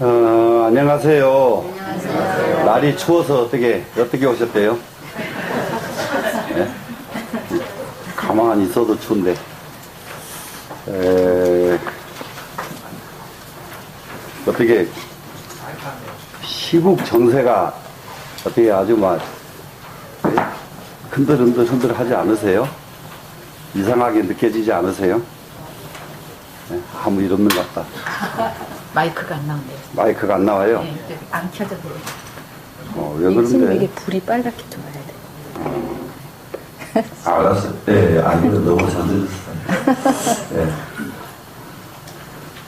안녕하세요. 안녕하세요. 날이 추워서 어떻게 오셨대요? 네? 가만히 있어도 추운데. 어떻게, 시국 정세가 어떻게 아주 흔들 하지 않으세요? 이상하게 느껴지지 않으세요? 네, 아무 일 없는 것 같다. 마이크가 안 나온대요. 마이크가 안 나와요? 네, 안 켜져요. 왜 그런데? 이게 불이 빨갛게 들어와야 돼. 알았어. 네, 아니요, 너무 잘 들었어요. 네.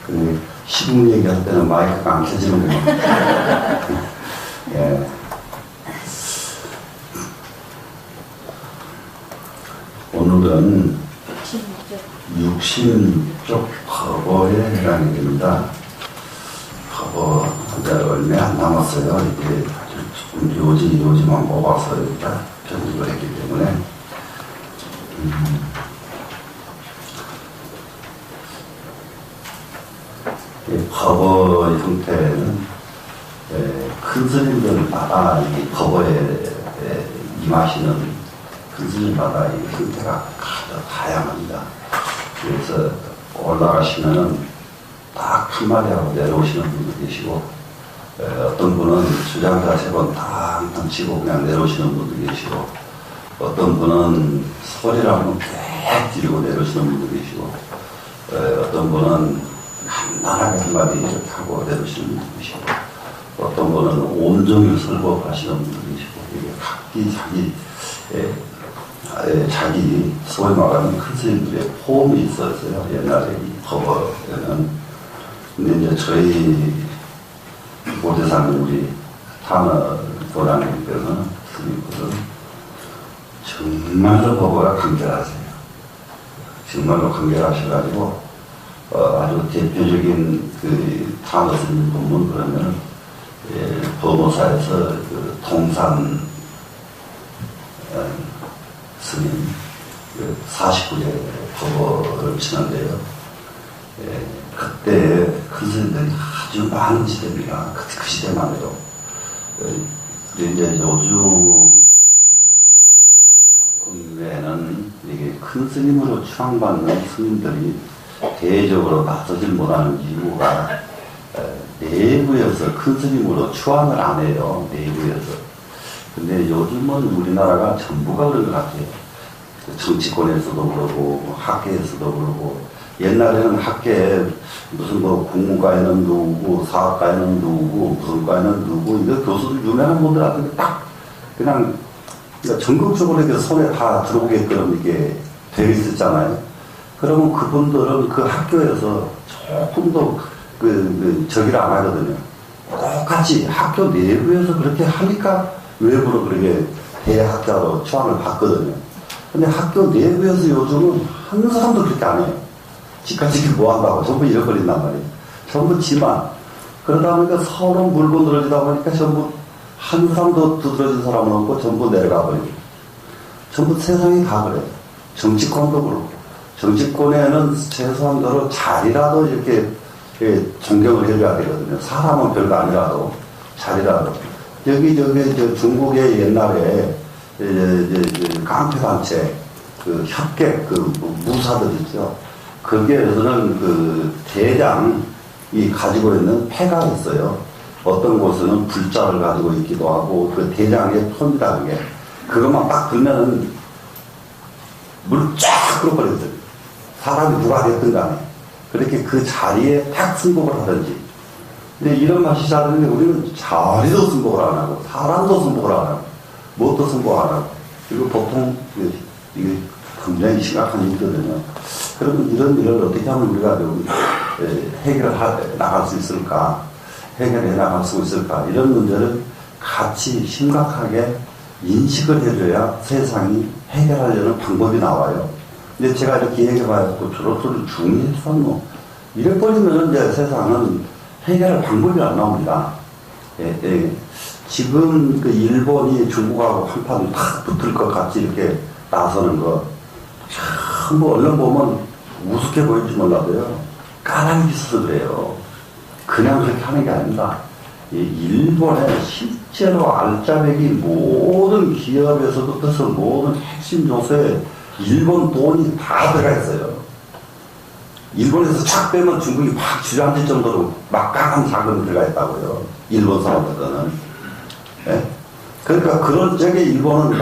그, 시국 얘기할 때는 마이크가 안 켜지는군요. 네. 오늘은 육신적 과거에 해당이 됩니다. 과거, 이제 얼마 안 남았어요. 이게 요지만 뽑아서 일단 편집을 했기 때문에. 과거의 형태는 큰 스님들마다 이 과거에 임하시는 큰 스님마다 이 형태가 아주 다양합니다. 그래서 올라가시면은 딱 한마디 하고 내려오시는 분도 계시고, 어떤 분은 주장자 세 번 탕탕 치고 그냥 내려오시는 분도 계시고, 어떤 분은 소리를 한번 빽 지르고 내려오시는 분도 계시고, 어떤 분은 간단하게 한마디 이렇게 하고 내려오시는 분도 계시고, 어떤 분은 온종일 설법하시는 분도 계시고, 이게 각기 자기 소위 말하는 큰 스님들의 폼이 있었어요. 옛날에 이 법어에는. 근데 이제 저희 모태사는 우리 타너 도량님께서는 스님들은 정말로 법어가 간결하세요. 정말로 간결하셔가지고 아주 대표적인 그 타너 스님 본문 그러면 법어사에서 그 통산 스님 49제 법어를 치는데요. 그때 큰 스님들이 아주 많은 시대입니다. 그 시대만 해도. 이제 요즘 외에는 이게 큰 스님으로 추앙받는 스님들이 대외적으로 나서질 못하는 이유가 내부에서 큰 스님으로 추앙을 안 해요. 내부에서. 근데 요즘은 우리나라가 전부가 그런 것 같아요. 정치권에서도 그러고 학계에서도 그러고 옛날에는 학계에 무슨 국문과에는 누구고 사학과에는 누구고 무슨 과에는 누구고 이거 교수들 유명한 분들한테 딱 그냥 전국적으로 이렇게 손에 다 들어오게끔 이게 되어 있었잖아요. 그러면 그분들은 그 학교에서 조금 더 저기를 안 하거든요. 똑같이 학교 내부에서 그렇게 하니까 외부로 그렇게 대학자로 추앙을 받거든요. 근데 학교 내부에서 요즘은 한 사람도 그렇게 안 해요. 지까지 뭐 한다고 전부 잃어버린단 말이에요. 전부 지만. 그러다 보니까 서로 물고 늘어지다 보니까 전부 한 사람도 두드러진 사람은 없고 전부 내려가 버리고. 전부 세상이 다 그래요. 정치권도 그렇고. 정치권에는 최소한도로 자리라도 이렇게 존경을 해줘야 되거든요. 사람은 별거 아니라도 자리라도. 여기 중국의 옛날에 깡패단체 협객 무사들 있죠. 거기에서는 대장이 가지고 있는 패가 있어요. 어떤 곳은 불자를 가지고 있기도 하고 그 대장의 톤이라는 게 그것만 딱 들면은 물을 쫙 끌어버리거든요. 사람이 누가 됐든 간에 그렇게 그 자리에 딱 승복을 하든지. 근데 이런 맛이 자르는데 우리는 자리도 승복을 안 하고 사람도 승복을 안 하고 무엇도 승복 안 하고 그리고 보통 이게 굉장히 심각한 일이거든요. 그러면 이런 일을 어떻게 하면 우리가 좀 해결해 나갈 수 있을까? 해결해 나갈 수 있을까? 이런 문제를 같이 심각하게 인식을 해줘야 세상이 해결하려는 방법이 나와요. 근데 제가 이렇게 얘기해봐야 저로서를 중요해서 이래버리면 이제 세상은 해결할 방법이 안 나옵니다. 지금 일본이 중국하고 한판 탁 붙을 것 같이 이렇게 나서는 거, 참, 얼른 보면 우습게 보일지 몰라도요, 까랑이 있어서 그래요. 그냥 그렇게 하는 게 아닙니다. 이 일본의 실제로 알짜배기 모든 기업에서부터 모든 핵심 요소에 일본 돈이 다 들어가 있어요. 일본에서 착 빼면 중국이 확 주저앉을 정도로 막강한 자금이 들어가 있다고요. 일본 사람들은. 예? 그러니까 그런 적에 일본은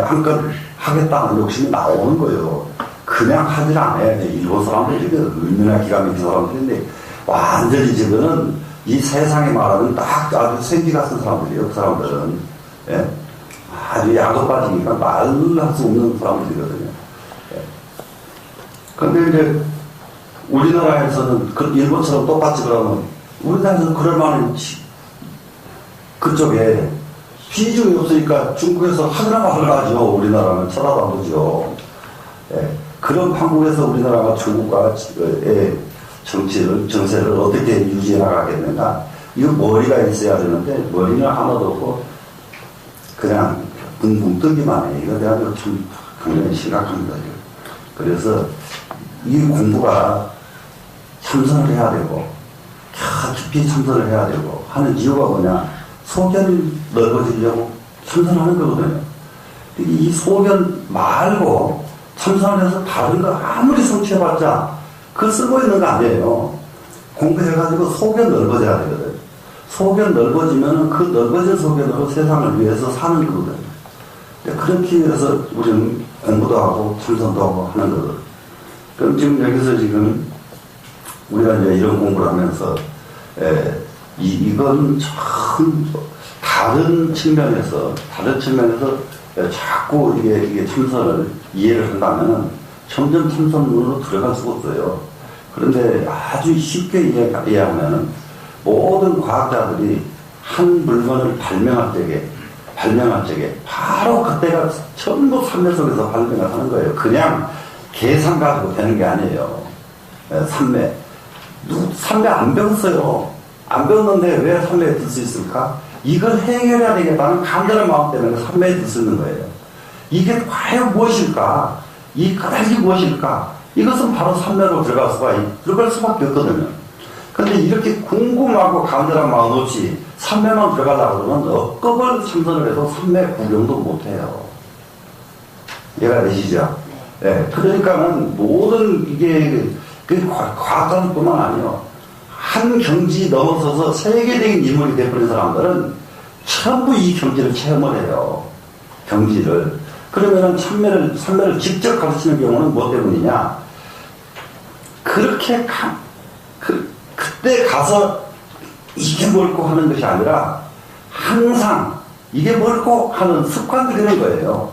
한껏 하겠다는 욕심이 나오는 거예요. 그냥 하질 않아요. 일본 사람들이 얼마나 기가 막힌 사람들인데 완전히 지금은 이 세상에 말하는 딱 아주 생기 같은 사람들이에요. 그 사람들은. 예? 아주 야도 빠지니까 말을 할 수 없는 사람들이거든요. 예. 근데 이제 우리나라에서는 그 일본처럼 똑같이 그러면 우리나라에서는 그럴 만한 그쪽에 비중이 없으니까 중국에서 하느라 말을 하죠. 우리나라는 쳐다도 안 보죠. 예. 그런 판국에서 우리나라가 중국과의 정세를 어떻게 유지해 나가겠는가. 이거 머리가 있어야 되는데 머리는 하나도 없고 그냥 붕붕 뜨기만 해. 이거 대한 참 굉장히 심각합니다. 그래서 이 공부가 참선을 해야 되고 깊이 참선을 해야 되고 하는 이유가 뭐냐. 소견이 넓어지려고 참선하는 거거든요. 이 소견 말고 참선을 해서 다른 거 아무리 성취해봤자 그거 쓰고 있는 거 아니에요. 공부해가지고 소견 넓어져야 되거든. 소견 넓어지면 그 넓어진 소견으로 세상을 위해서 사는 거거든. 그렇게 위해서 우리는 공부도 하고 참선도 하고 하는 거거든. 그럼 지금 여기서 지금 우리가 이제 이런 공부를 하면서 이건 참 다른 측면에서 자꾸 이게 참선을 이해를 한다면 점점 참선으로 들어갈 수가 없어요. 그런데 아주 쉽게 이해하면 모든 과학자들이 한 물건을 발명할 적에 바로 그때가 전부 산매 속에서 발명을 하는 거예요. 그냥 계산 가지고 되는 게 아니에요. 산매 안 배웠어요. 안 배웠는데 왜 산매에 들 수 있을까? 이걸 해결해야 되겠다는 간절한 마음 때문에 산매에 들 수 있는 거예요. 이게 과연 무엇일까? 이 까닭이 무엇일까? 이것은 바로 산매로 들어갈 수밖에 없거든요. 근데 이렇게 궁금하고 간절한 마음 없이 산매만 들어가려고 그러면 억겁을 참선을 해도 산매 구경도 못해요. 이해가 되시죠? 네. 그러니까는 모든 이게 과학자들 뿐만 아니요. 한 경지 넘어서서 세계적인 인물이 되어버린 사람들은 전부 이 경지를 체험을 해요. 경지를. 그러면은 산매를 직접 가르치는 경우는 뭐 때문이냐? 그렇게 그때 가서 이게 뭘까 하는 것이 아니라 항상 이게 뭘까 하는 습관이 되는 거예요.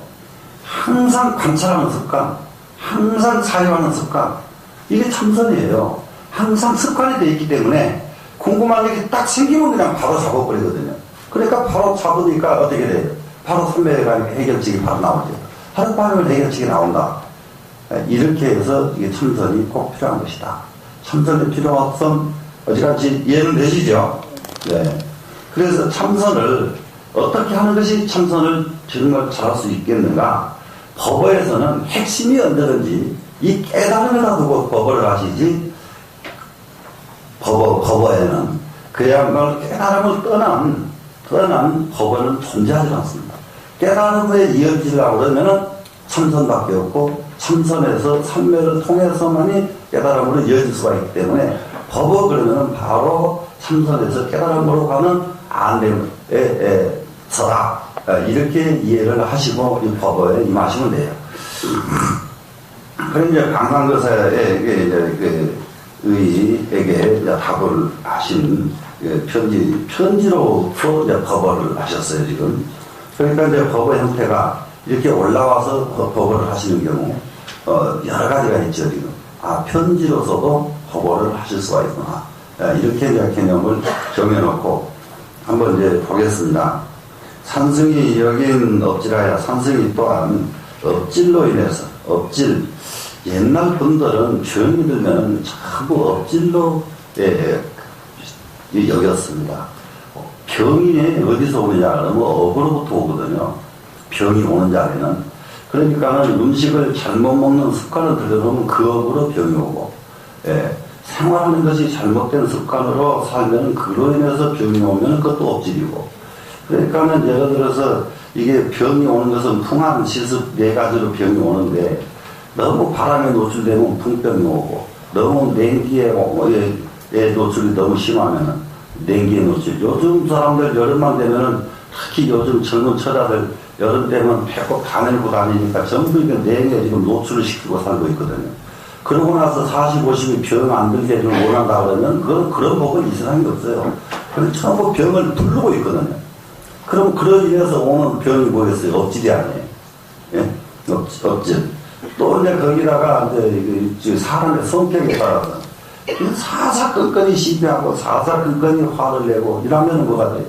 항상 관찰하는 습관, 항상 사용하는 습관. 이게 참선이에요. 항상 습관이 되어 있기 때문에 궁금한 게 딱 생기면 그냥 바로 잡아버리거든요. 그러니까 바로 잡으니까 어떻게 돼요? 바로 선배가 해결책이 바로 나오죠. 하루 밤에 해결책이 나온다. 이렇게 해서 이게 참선이 꼭 필요한 것이다. 참선의 필요성 어디까지 이해는 되시죠? 네. 그래서 참선을 어떻게 하는 것이 참선을 정말 잘할 수 있겠는가? 법어에서는 핵심이 언제든지 이 깨달음을 놔두고 법어를 하시지, 법어에는 그야말로 깨달음을 떠난 법어는 존재하지 않습니다. 깨달음에 이어지려고 그러면은 참선밖에 없고, 참선에서 산매를 통해서만이 깨달음으로 이어질 수가 있기 때문에 법어 그러면은 바로 참선에서 깨달음으로 가는 안내에 서다. 이렇게 이해를 하시고 이 법어에 임하시면 돼요. 그럼 이제 강상거사에게 의에게 답을 하신 편지로서 이제 법어를 하셨어요, 지금. 그러니까 이제 법어 형태가 이렇게 올라와서 법어를 하시는 경우, 여러 가지가 있죠, 지금. 편지로서도 법어를 하실 수가 있구나. 이렇게 이제 개념을 정해놓고 한번 이제 보겠습니다. 산승이 여긴 업질하여, 산승이 또한 업질로 인해서, 옛날 분들은 병이 들면 전부 업질로 여겼습니다. 병이 어디서 오느냐 그러면 업으로부터 오거든요. 병이 오는 자리는. 그러니까는 음식을 잘못 먹는 습관을 들여놓으면 그 업으로 병이 오고, 생활하는 것이 잘못된 습관으로 살면 그로 인해서 병이 오면 그것도 업질이고. 그러니까는 예를 들어서 이게 병이 오는 것은 풍한, 시습 네 가지로 병이 오는데 너무 바람에 노출되면 풍병이 오고 너무 냉기에 노출이 너무 심하면은 냉기에 노출. 요즘 사람들 여름만 되면은 특히 요즘 젊은 처자들 여름 되면 배꼽 다 내고 다니니까 전부 이게 냉에 지금 노출을 시키고 살고 있거든요. 그러고 나서 40, 50이 병 안 들게 좀 원한다 그러면 그런 법은 이 세상에 없어요. 그래서 전부 병을 부르고 있거든요. 그럼 그로 인해서 오는 병이 뭐겠어요? 업질이 아니에요. 예? 업질. 또 이제 거기다가 이제 사람의 성격에 따라서 사사건건이 시비하고 사사건건이 화를 내고 이러면 뭐가 돼요?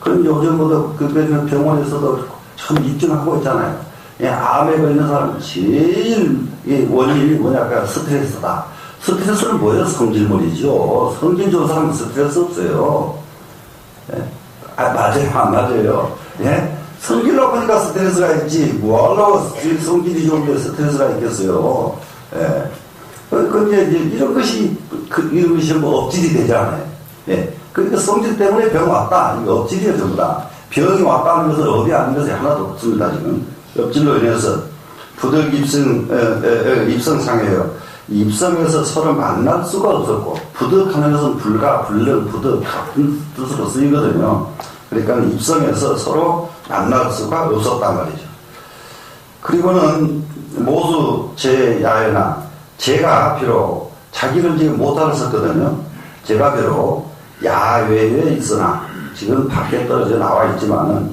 그럼 요즘부터 그 병원에서도 참 입증하고 있잖아요. 예, 암에 걸리는 사람 제일 원인이 뭐냐까 스트레스다. 스트레스는 뭐예요? 성질물이죠. 성질 좋은 사람은 스트레스 없어요. 예? 맞아요, 안 맞아요. 예? 성질 높으니까 스트레스가 있지. 뭐하려고 성질이 좋은데 스트레스가 있겠어요. 예. 근데 이런 것이 뭐 업질이 되잖아요. 예. 그러니까 성질 때문에 병 왔다. 이거 업질이에요, 전부 다. 병이 왔다는 것은 업이 아닌 것이 하나도 없습니다, 지금. 업질로 인해서 부득 입성상해요. 입성에서 서로 만날 수가 없었고, 부득하는 것은 불가, 불능, 부득 같은 뜻으로 쓰이거든요. 그러니까 입성에서 서로 만날 수가 없었단 말이죠. 그리고는 모두 제 야외나 제가 비록 자기를 지금 못 알았었거든요. 제가 비록 야외에 있으나 지금 밖에 떨어져 나와 있지만은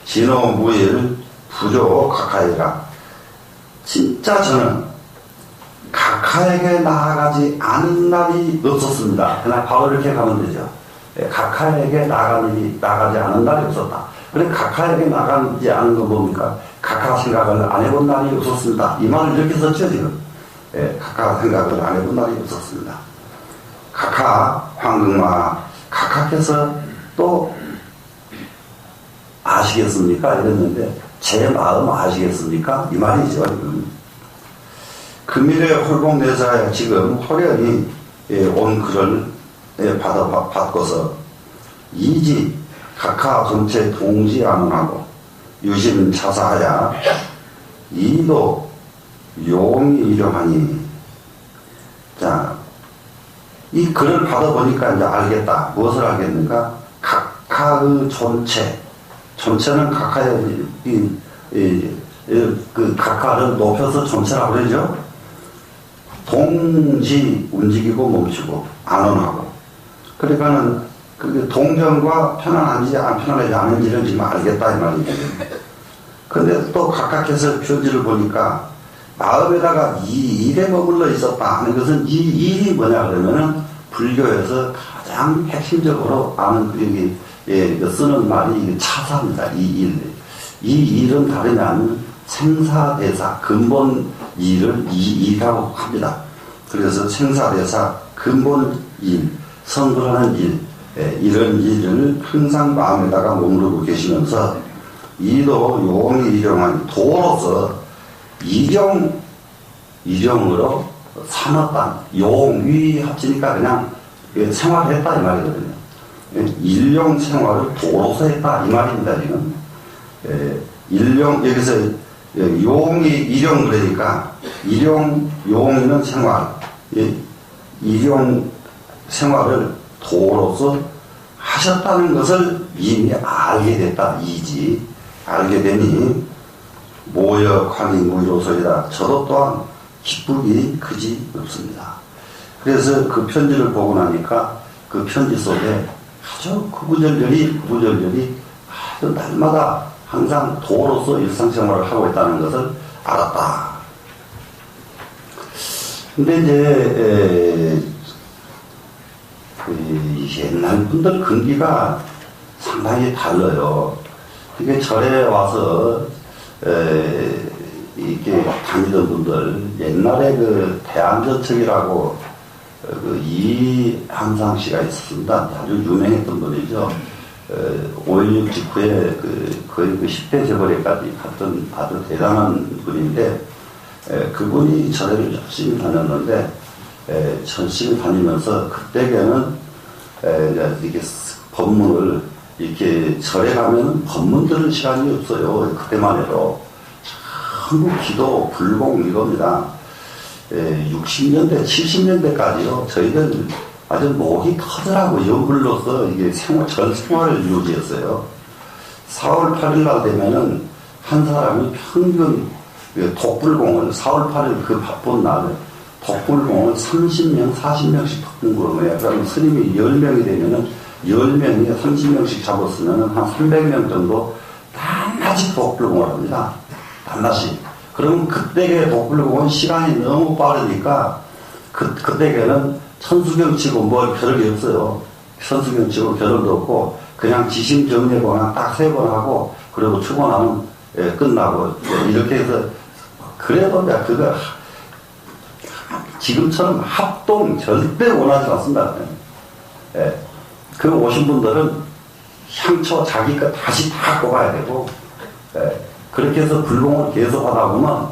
진호무일 부조 각하이가 진짜 저는 각하에게 나아가지 않은 날이 없었습니다. 그냥 바로 이렇게 가면 되죠. 각하에게 나가지 않은 날이 없었다. 그래 각하에게 나가지 않은 건 뭡니까? 각하 생각을 안 해본 날이 없었습니다. 이 말을 이렇게 썼죠 지금. 각하 생각을 안 해본 날이 없었습니다. 각하 황금마 각하께서 또 아시겠습니까? 이랬는데 제 마음 아시겠습니까? 이 말이죠. 금일의 홀봉내사에 지금 호련히 온 글을 받고서 이지 각하 전체 동지 안원하고 유심 자사하야 이도 용이 이러하니. 자, 이 글을 받아보니까 이제 알겠다. 무엇을 알겠는가? 각하의 존체는 각하의 그 각하를 높여서 존체라고 그러죠. 동지 움직이고 멈추고 안원하고. 그러니까는 그 동정과 편안한지 안 편안하지 않은지는 지금 알겠다 이 말이죠. 근데 또 각하께서 표지를 보니까 마음에다가 이 일에 머물러 있었다 하는 것은 이 일이 뭐냐 그러면은 불교에서 가장 핵심적으로 아는 쓰는 말이 차사입니다. 이 일은 다름이 아닌 생사대사 근본 일을 이 일이라고 합니다. 그래서 생사대사 근본 일, 성불하는 일, 이런 일을 항상 마음에다가 머무르고 계시면서 이도 용이 일용한 도로서 일용으로 삼았다. 용위 합치니까 그냥 생활했다 이 말이거든요. 일용 생활을 도로서 했다 이 말입니다 지금. 여기서 용이 일용 그러니까 용이는 생활, 일용 생활을 도로서 하셨다는 것을 이미 알게 됐다 이지. 알게 되니 모역하니 무이로소이다. 저도 또한 기쁘기 그지 없습니다. 그래서 그 편지를 보고 나니까 그 편지 속에 아주 구구절절이 아주 날마다 항상 도로서 일상생활을 하고 있다는 것을 알았다. 근데 이제 옛날 분들 근기가 상당히 달라요. 이게 절에 와서 이렇게 다니던 분들 옛날에 그 대안저척이라고 그 이한상 씨가 있었습니다. 아주 유명했던 분이죠. 5.16 직후에 거의 10대 재벌에까지 갔던 아주 대단한 분인데 그분이 절에를 열심히 다녔는데 천심히 다니면서 그때에는 이제 이게 법문을 이렇게 절에 가면은 법문 들을 시간이 없어요. 그때만 해도 전부 기도, 불공 이겁니다. 60년대, 70년대까지요. 저희들 아주 목이 터져라고 연불로서 이게 전 생활을 이루어졌어요. 4월 8일 날 되면은 한 사람이 평균 독불공을 4월 8일 그 바쁜 날 독불공을 30명, 40명씩 독불공을 거예요. 그러면 스님이 10명이 되면은 10명이 30명씩 잡았으면은 한 300명 정도 낱낱이 독불공을 합니다. 낱낱이. 그러면 그때의 독불공은 시간이 너무 빠르니까 그때에는 천수경 치고 뭐 별게 없어요. 천수경 치고 별도 없고 그냥 지심정례공항 딱 3번 하고 그리고 추고나면 끝나고 이렇게 해서 그래도 이제 그거 지금처럼 합동 절대 원하지 않습니다. 그 오신 분들은 향초 자기 거 다시 다 꼽아야 되고 그렇게 해서 불공을 계속 하다 보면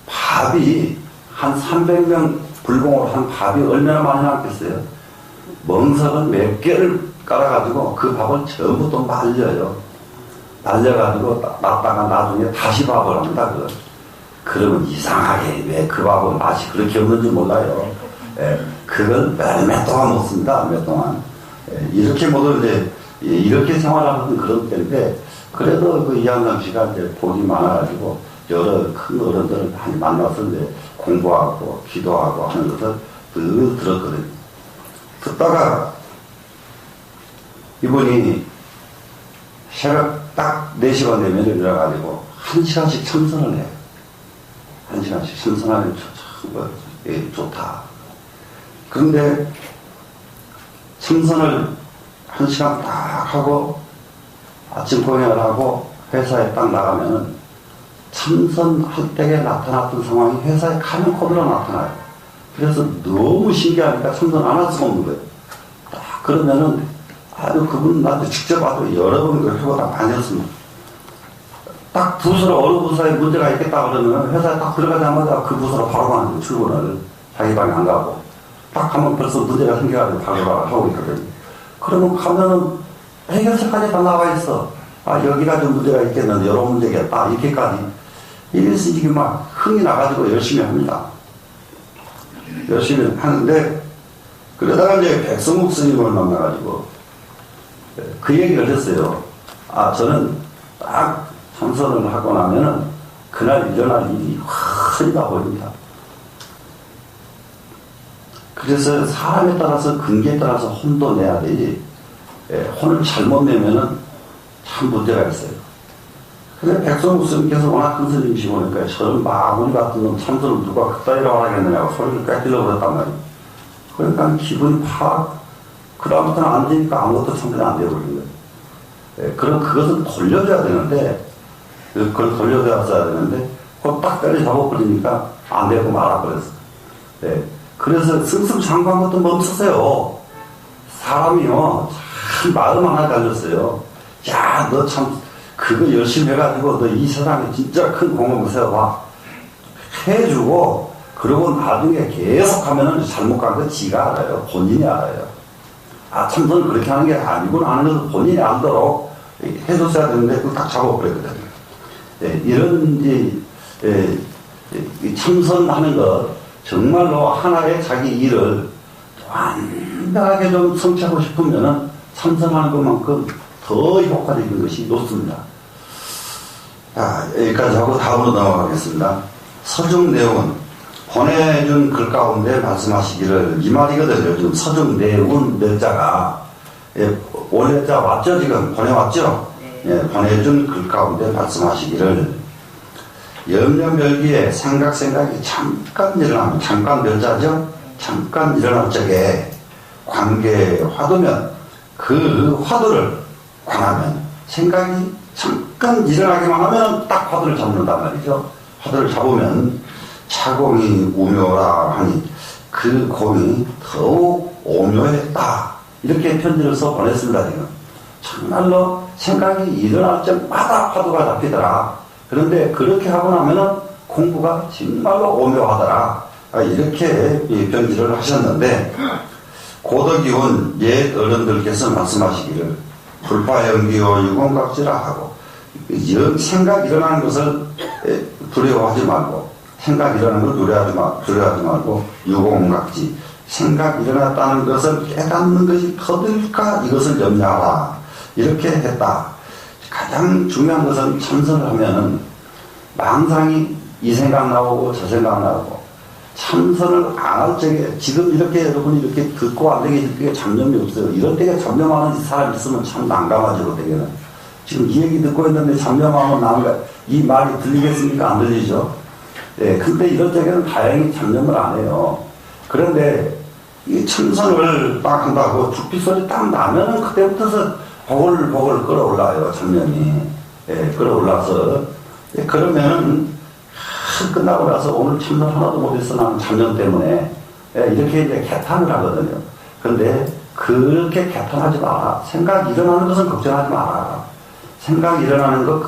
밥이 한 300명 불공으로 한 밥이 얼마나 많이 남겠어요. 멍석은 몇 개를 깔아가지고 그 밥을 전부 또 말려요. 말려가지고 놨다가 나중에 다시 밥을 합니다. 그러면 이상하게 왜 그 밥은 맛이 그렇게 없는지 몰라요. 그걸 몇 동안 먹습니다. 몇 동안. 이렇게 모두 이제 이렇게 생활하는 그런 때인데 그래도 그 이한상 씨가 이제 복이 많아가지고 여러 큰 어른들을 많이 만나서 이제 공부하고 기도하고 하는 것을 늘 들었거든요. 듣다가 이분이 새벽 딱 4시간 되면 일어나가지고 1시간씩 참선을 해요. 1시간씩 참선하면 참 좋다. 그런데 참선을 1시간 딱 하고 아침 공연을 하고 회사에 딱 나가면은 참선할 때에 나타났던 상황이 회사에 가면 그대로 나타나요. 그래서 너무 신기하니까 참선 안 할 수가 없는 거예요. 딱 그러면은 아주 그분 나한테 직접 와도 여러 번 그 해보다 많이 했습니다. 딱 부서로 어느 부서에 문제가 있겠다 그러면 회사에 딱 들어가자마자 그 부서로 바로 가는 거예요. 출근을 자기 방에 안 가고 딱 하면 벌써 문제가 생겨가지고 바로 하고 있거든요. 그러면 가면은 해결책까지 다 나와 있어. 아 여기가 좀 문제가 있겠는데 여러 문제겠다 이렇게까지 이래서 이게 막 흥이 나가지고 열심히 합니다. 열심히 하는데 그러다가 이제 백성욱 스님을 만나가지고 그 얘기를 했어요. 아 저는 딱 참선을 하고 나면은 그날 일어날 일이 크다 보입니다. 그래서 사람에 따라서 근기에 따라서 혼도 내야 되지 혼을 잘못 내면은 참 문제가 있어요. 근데 백성국 스님께서 워낙 큰 스님이시고 보니까 저런 마무리 같은 놈 참선을 누가 그따위로 하겠느냐고 소리를 뺏기려고 그랬단 말이에요. 그러니까 기분이 팍 그다음부터는 안 되니까 아무것도 참선이 안 되어버린 거예요. 그럼 그것은 돌려줘야 되는데 그걸 돌려줘야 되는데 그걸 딱 때려 잡아버리니까 안 되고 말아버렸어. 그래서 승승장구한 것도 멈추세요. 사람이요 참 마음 하나 달렸어요. 야 너 참 그거 열심히 해가지고 너 이 세상에 진짜 큰 공업을 세워봐 해주고 그러고 나중에 계속하면은 잘못 간 거 지가 알아요. 본인이 알아요. 아 참선 그렇게 하는 게 아니구나 하는 것을 본인이 알도록 해줬어야 되는데 그걸 딱 잡아버렸거든요. 이런 이제 참선하는 것 정말로 하나의 자기 일을 완벽하게 좀 성취하고 싶으면은 참선하는 것만큼 더 효과적인 것이 높습니다. 자, 여기까지 하고 다음으로 넘어가겠습니다. 서중 내운 보내준 글 가운데 말씀하시기를 이 말이거든요. 요즘 서중 내운 몇 자가 원래 자 왔죠 지금 보내왔죠. 보내준 글 가운데 말씀하시기를 염려멸기에 생각이 잠깐 일어나면 잠깐 멸자죠. 잠깐 일어날 적에 관계에 화두면 그 화두를 관하면 생각이 잠깐 일어나기만 하면 딱 화두를 잡는단 말이죠. 화두를 잡으면 차공이 우묘라 하니 그 공이 더욱 오묘했다. 이렇게 편지를 써 보냈습니다. 지금 정말로 생각이 일어날 적마다 화두가 잡히더라. 그런데 그렇게 하고 나면은 공부가 정말로 오묘하더라. 이렇게 변질을 하셨는데, 고덕이온 옛 어른들께서 말씀하시기를 불파연기요 유공각지라 하고, 생각 일어나는 것을 두려워하지 말고, 생각 일어나는 걸 두려워하지 말고, 유공각지, 생각 일어났다는 것을 깨닫는 것이 더딜까 이것을 염려하라. 이렇게 했다. 가장 중요한 것은 참선을 하면은 망상이 이 생각 나오고 저 생각 나오고, 참선을 안 할 적에 지금 이렇게 여러분이 이렇게 듣고 안 되게 되게 잡념이 없어요. 이런 때에 잡념하는 사람 있으면 참 난감하죠. 되게는 지금 이 얘기 듣고 있는데 잡념하면 나온가 이 말이 들리겠습니까? 안 들리죠. 예, 근데 이런 때에는 다행히 잡념을 안 해요. 그런데 이 참선을 딱 한다고 죽비 소리 딱 나면은 그때부터서 보글보글 끌어올라요. 잡념이. 예, 끌어올라서 그러면은 끝나고 나서 오늘 참선 하나도 못했어 나는 잡념 때문에 이렇게 이제 개탄을 하거든요. 그런데 그렇게 개탄하지 마라. 생각 일어나는 것은 걱정하지 마라. 생각 일어나는 것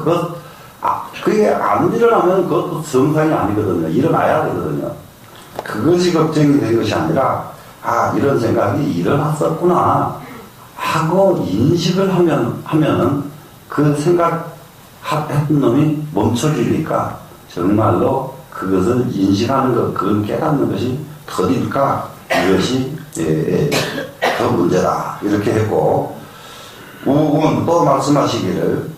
그게 안 일어나면 그것도 정상이 아니거든요. 일어나야 되거든요. 그것이 걱정이 된 것이 아니라 이런 생각이 일어났었구나 하고 인식을 하면은 그 생각했던 놈이 멈춰지니까 정말로 그것을 인식하는 것, 그걸 깨닫는 것이 더딜까? 이것이 더 문제다. 이렇게 했고, 우군 또 말씀하시기를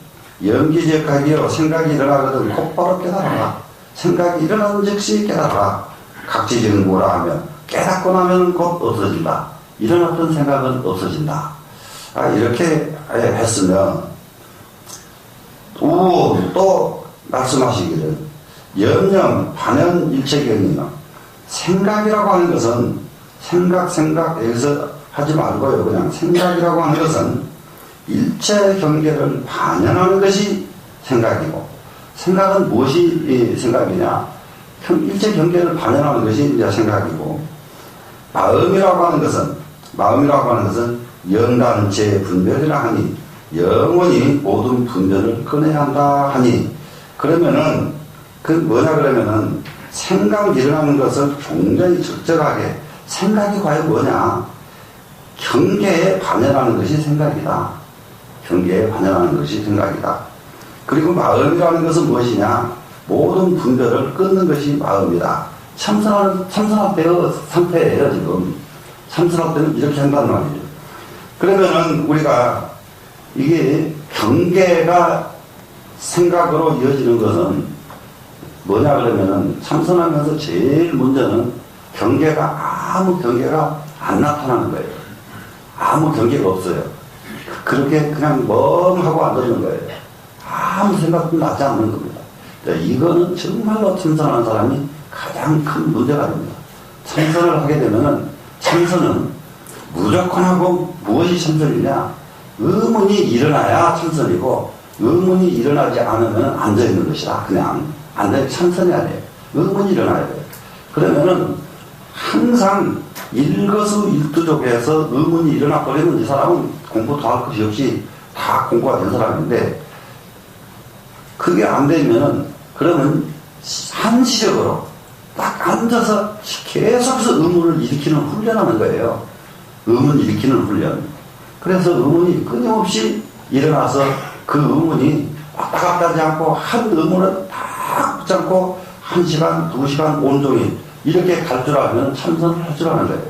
연기적하기로 생각이 일어나거든 곧바로 깨달아라. 생각이 일어나는 즉시 깨달아라. 각지적인 뭐라 하면 깨닫고 나면 곧 없어진다. 일어났던 생각은 없어진다. 이렇게 했으면 우군 또 말씀하시기를 염념, 반연, 일체경이나 생각이라고 하는 것은 생각 여기서 하지 말고요. 그냥 생각이라고 하는 것은 일체 경계를 반연하는 것이 생각이고, 생각은 무엇이 생각이냐? 일체 경계를 반연하는 것이 이제 생각이고, 마음이라고 하는 것은 영단체 분별이라 하니 영원히 모든 분별을 끊어야 한다 하니, 그러면은 그러면은 생각 일어나는 것을 굉장히 적절하게 생각이 과연 뭐냐? 경계에 반영하는 것이 생각이다. 경계에 반영하는 것이 생각이다. 그리고 마음이라는 것은 무엇이냐? 모든 분별을 끊는 것이 마음이다. 참선할 때의 상태예요, 지금. 참선할 때는 이렇게 한다는 말이죠. 그러면은 우리가 이게 경계가 생각으로 이어지는 것은 뭐냐 그러면은 참선하면서 제일 문제는 아무 경계가 안 나타나는 거예요. 아무 경계가 없어요. 그렇게 그냥 멍하고 앉아있는 거예요. 아무 생각도 나지 않는 겁니다. 이거는 정말로 참선하는 사람이 가장 큰 문제가 됩니다. 참선을 하게 되면은 참선은 무조건 하고 무엇이 참선이냐? 의문이 일어나야 참선이고 의문이 일어나지 않으면 앉아있는 것이다. 그냥 참선이 아니에요. 의문이 일어나야 돼요. 그러면은 항상 일거수일투족해서 의문이 일어나 버리면 이 사람은 공부도 할 것이 없이 다 공부가 된 사람인데, 그게 안 되면은 그러면 한시적으로 딱 앉아서 계속해서 의문을 일으키는 훈련하는 거예요. 의문 일으키는 훈련. 그래서 의문이 끊임없이 일어나서 그 의문이 왔다 갔다 하지 않고 한 의문을 다 붙지 않고 1시간, 2시간 온종일 이렇게 갈 줄 알면 참선을 할 줄 아는 거예요.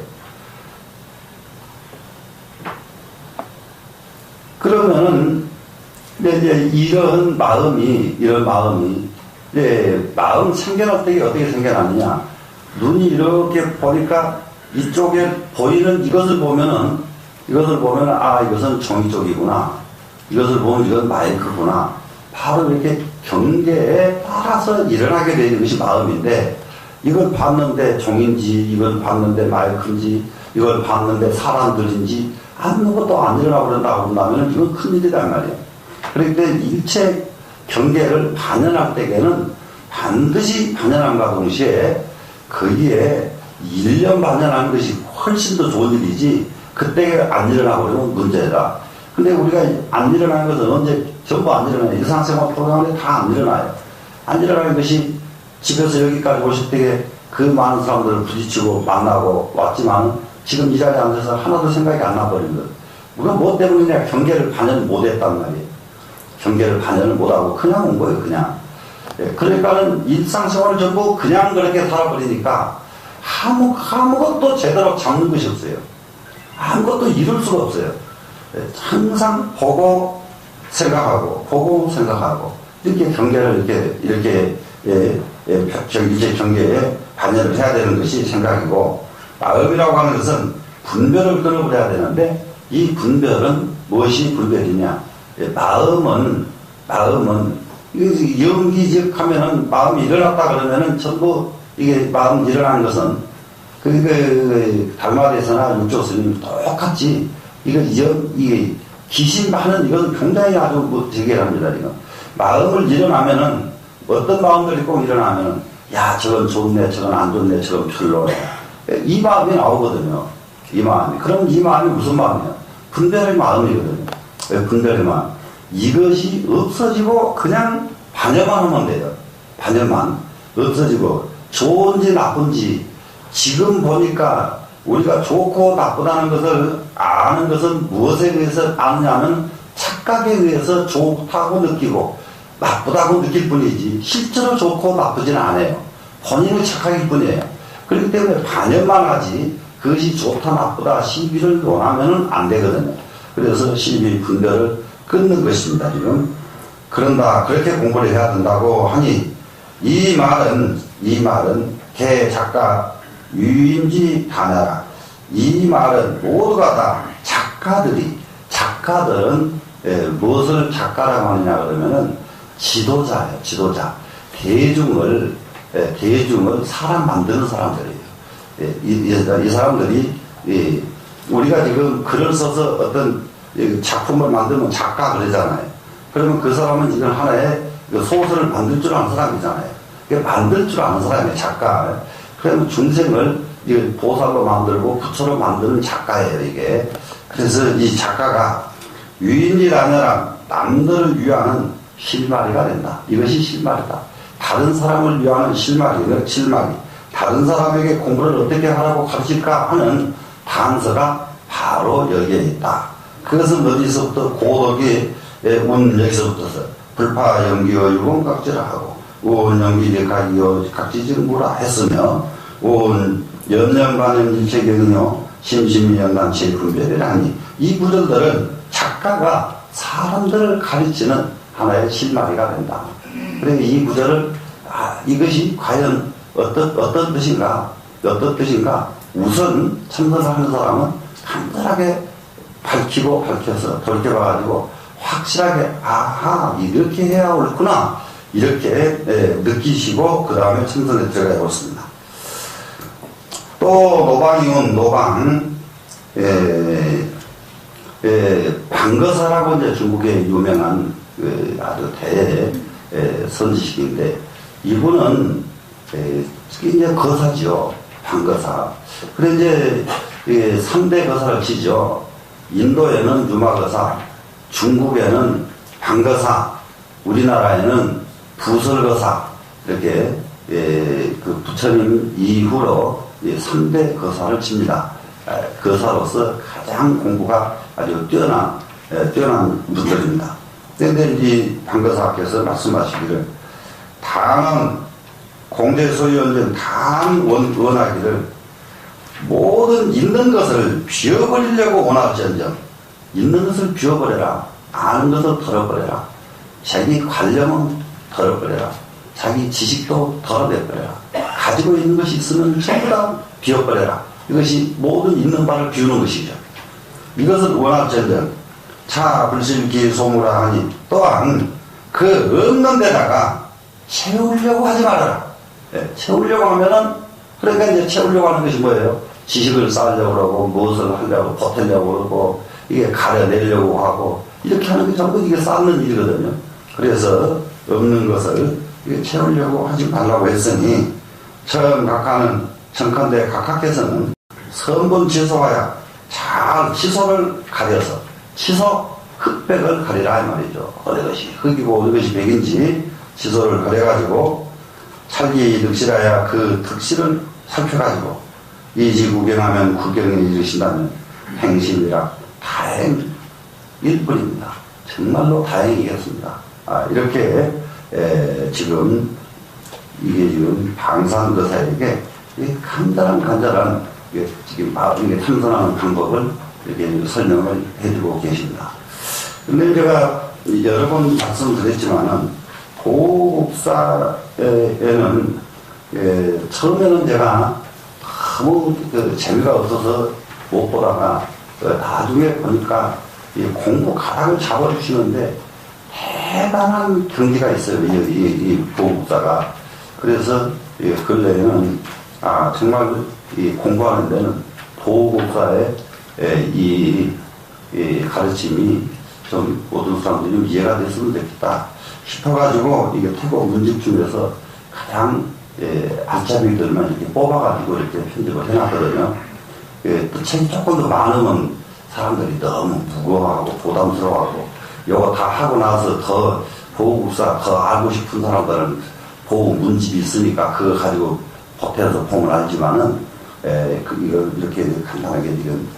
그러면은 이제 이런 마음이 마음 생겨날 때 어떻게 생겨나느냐? 눈이 이렇게 보니까 이쪽에 보이는 이것을 보면은 이것은 종이 쪽이구나. 이것을 보면 이건 마이크구나. 바로 이렇게 경계에 따라서 일어나게 되는 것이 마음인데, 이걸 봤는데 종인지, 이걸 봤는데 마이크인지, 이걸 봤는데 사람들인지 아무것도 안 일어나고 그런다고 한다면 이건 큰일이란 말이에요. 그러니까 일체 경계를 반연할 때에는 반드시 반연함과 동시에 거기에 1년 반연하는 것이 훨씬 더 좋은 일이지, 그때 안 일어나고 그러면 문제다. 근데 우리가 안 일어나는 것은 언제 전부 안 일어나요. 일상생활 프로그램에 다 안 일어나요. 안 일어나는 것이 집에서 여기까지 오실 때 그 많은 사람들을 부딪히고 만나고 왔지만 지금 이 자리에 앉아서 하나도 생각이 안 나버린 것. 우리가 뭐 때문이냐? 경계를 반영을 못했단 말이에요. 경계를 반영을 못하고 그냥 온 거예요, 그냥. 그러니까는 일상생활을 전부 그냥 그렇게 살아버리니까 아무것도 제대로 잡는 것이 없어요. 아무것도 이룰 수가 없어요. 항상 보고 생각하고 이렇게 경계를 이렇게 이제 경계에 반영을 해야 되는 것이 생각이고, 마음이라고 하는 것은 분별을 끊어버려야 되는데, 이 분별은 무엇이 분별이냐? 마음은 영기적 하면은 마음이 일어났다 그러면은 전부 이게 마음 일어나는 것은 달마리에서나 육조 스님 똑같이 이게 기심하는 이건 굉장히 아주 대결합니다. 이거 마음을 일어나면은 어떤 마음들이 꼭 일어나면은 야 저건 좋네 저건 안 좋네 저건 별로네 이 마음이 나오거든요. 이 마음이. 그럼 이 마음이 무슨 마음이야? 분별의 마음이거든요. 분별의 마음. 이것이 없어지고 그냥 반영만 하면 돼요. 반영만 없어지고 좋은지 나쁜지 지금 보니까 우리가 좋고 나쁘다는 것을 아는 것은 무엇에 의해서 아느냐면 착각에 의해서 좋다고 느끼고 나쁘다고 느낄 뿐이지 실제로 좋고 나쁘지는 않아요. 본인의 착각일 뿐이에요. 그렇기 때문에 반영만 하지 그것이 좋다 나쁘다 시비를 논하면 안 되거든요. 그래서 시비 분별을 끊는 것입니다. 지금 그런다 그렇게 공부를 해야 된다고 하니 이 말은 개 작가 유인지 다나라. 이 말은 모두가 다 작가들은 무엇을 작가라고 하느냐 그러면은 지도자예요. 지도자. 대중을 사람 만드는 사람들이에요. 이 사람들이 우리가 지금 글을 써서 어떤 작품을 만들면 작가 그러잖아요. 그러면 그 사람은 지금 하나의 소설을 만들 줄 아는 사람이잖아요. 만들 줄 아는 사람이 작가. 그러면 중생을 보살로 만들고 부처로 만드는 작가예요, 이게. 그래서 이 작가가 유인이 아니라 남들을 위하는 실마리가 된다. 이것이 실마리다. 다른 사람을 위하는 실마리는 실마리. 다른 사람에게 공부를 어떻게 하라고 가르칠까 하는 단서가 바로 여기에 있다. 그것은 어디서부터 고덕이 여기서부터서 불파 연기어 유공각지라 하고 온 연기리 각이여 각지증구라 했으며 온 연년반은 일체경이요 심심연단 제분별이라니 이 구절들은 작가가 사람들을 가르치는 하나의 실마리가 된다. 그래서 이 구절을 이것이 과연 어떤 뜻인가 우선 참선을 하는 사람은 간단하게 밝혀서 돌이켜봐가지고 확실하게 아하 이렇게 해야 옳구나 이렇게 느끼시고 그 다음에 참선에 들어가 보겠습니다. 또 노방 방거사라고 이제 중국의 유명한 아주 선지식인데 이분은 이제 거사죠. 방거사. 그래 이제 3대 거사를 치죠. 인도에는 유마거사, 중국에는 방거사, 우리나라에는 부설거사 이렇게 그 부처님 이후로 3대 거사를 칩니다. 거사로서 가장 공부가 아주 뛰어난 분들입니다. 그런데 이 방거사께서 말씀하시기를 다는 공대소유원전 단 원하기를 모든 있는 것을 비워버리려고 원할지언정 있는 것을 비워버려라. 아는 것을 털어버려라. 자기 관념은 털어버려라. 자기 지식도 털어내버려라. 가지고 있는 것이 있으면 전부 다 비워버려라. 이것이 모든 있는 바를 비우는 것이죠. 이것을 원할지언정 차 불실기 소무라 하니 또한 그 없는 데다가 채우려고 하지 말아라. 채우려고 하면은 그러니까 이제 채우려고 하는 것이 뭐예요? 지식을 쌓으려고 그러고 무엇을 하려고 보태려고 그러고 이게 가려내려고 하고 이렇게 하는 게 전부 이게 쌓는 일이거든요. 그래서 없는 것을 채우려고 하지 말라고 했으니 청각하는 청컨대 각하께서는 선본 취소하야 잘 취소를 가려서 취소 흑백을 가리라 이 말이죠. 어느 것이 흑이고 어느 것이 백인지 취소를 가려가지고 찰기 득실하여 그 득실을 살펴가지고 이지구경하면 구경에 이르신다는 행심이라 다행일 뿐입니다. 정말로 다행이겠습니다. 이렇게 지금 이게 지금 방산거사에게 간절한 지금 이게 탐선하는 방법을 이렇게 설명을 해주고 계십니다. 근데 제가 여러 번 말씀드렸지만은 보국사에는 처음에는 제가 너무 재미가 없어서 못 보다가 나중에 보니까 이 공부 가닥을 잡아주시는데 대단한 경지가 있어요. 이 보국사가. 그래서 근래에는 정말 이 공부하는 데는 보국사의 이 가르침이 좀 모든 사람들이 좀 이해가 됐으면 좋겠다 싶어가지고 이게 태국 문집 중에서 가장 안짜미들만 이렇게 뽑아가지고 이렇게 편집을 해놨거든요. 또 책이 조금 더 많으면 사람들이 너무 무거워하고 부담스러워하고 이거 다 하고 나서 더 보국사 더 알고 싶은 사람들은 보국 문집이 있으니까 그거 가지고 보태서 보면 알지만은 이걸 이렇게 간단하게 지금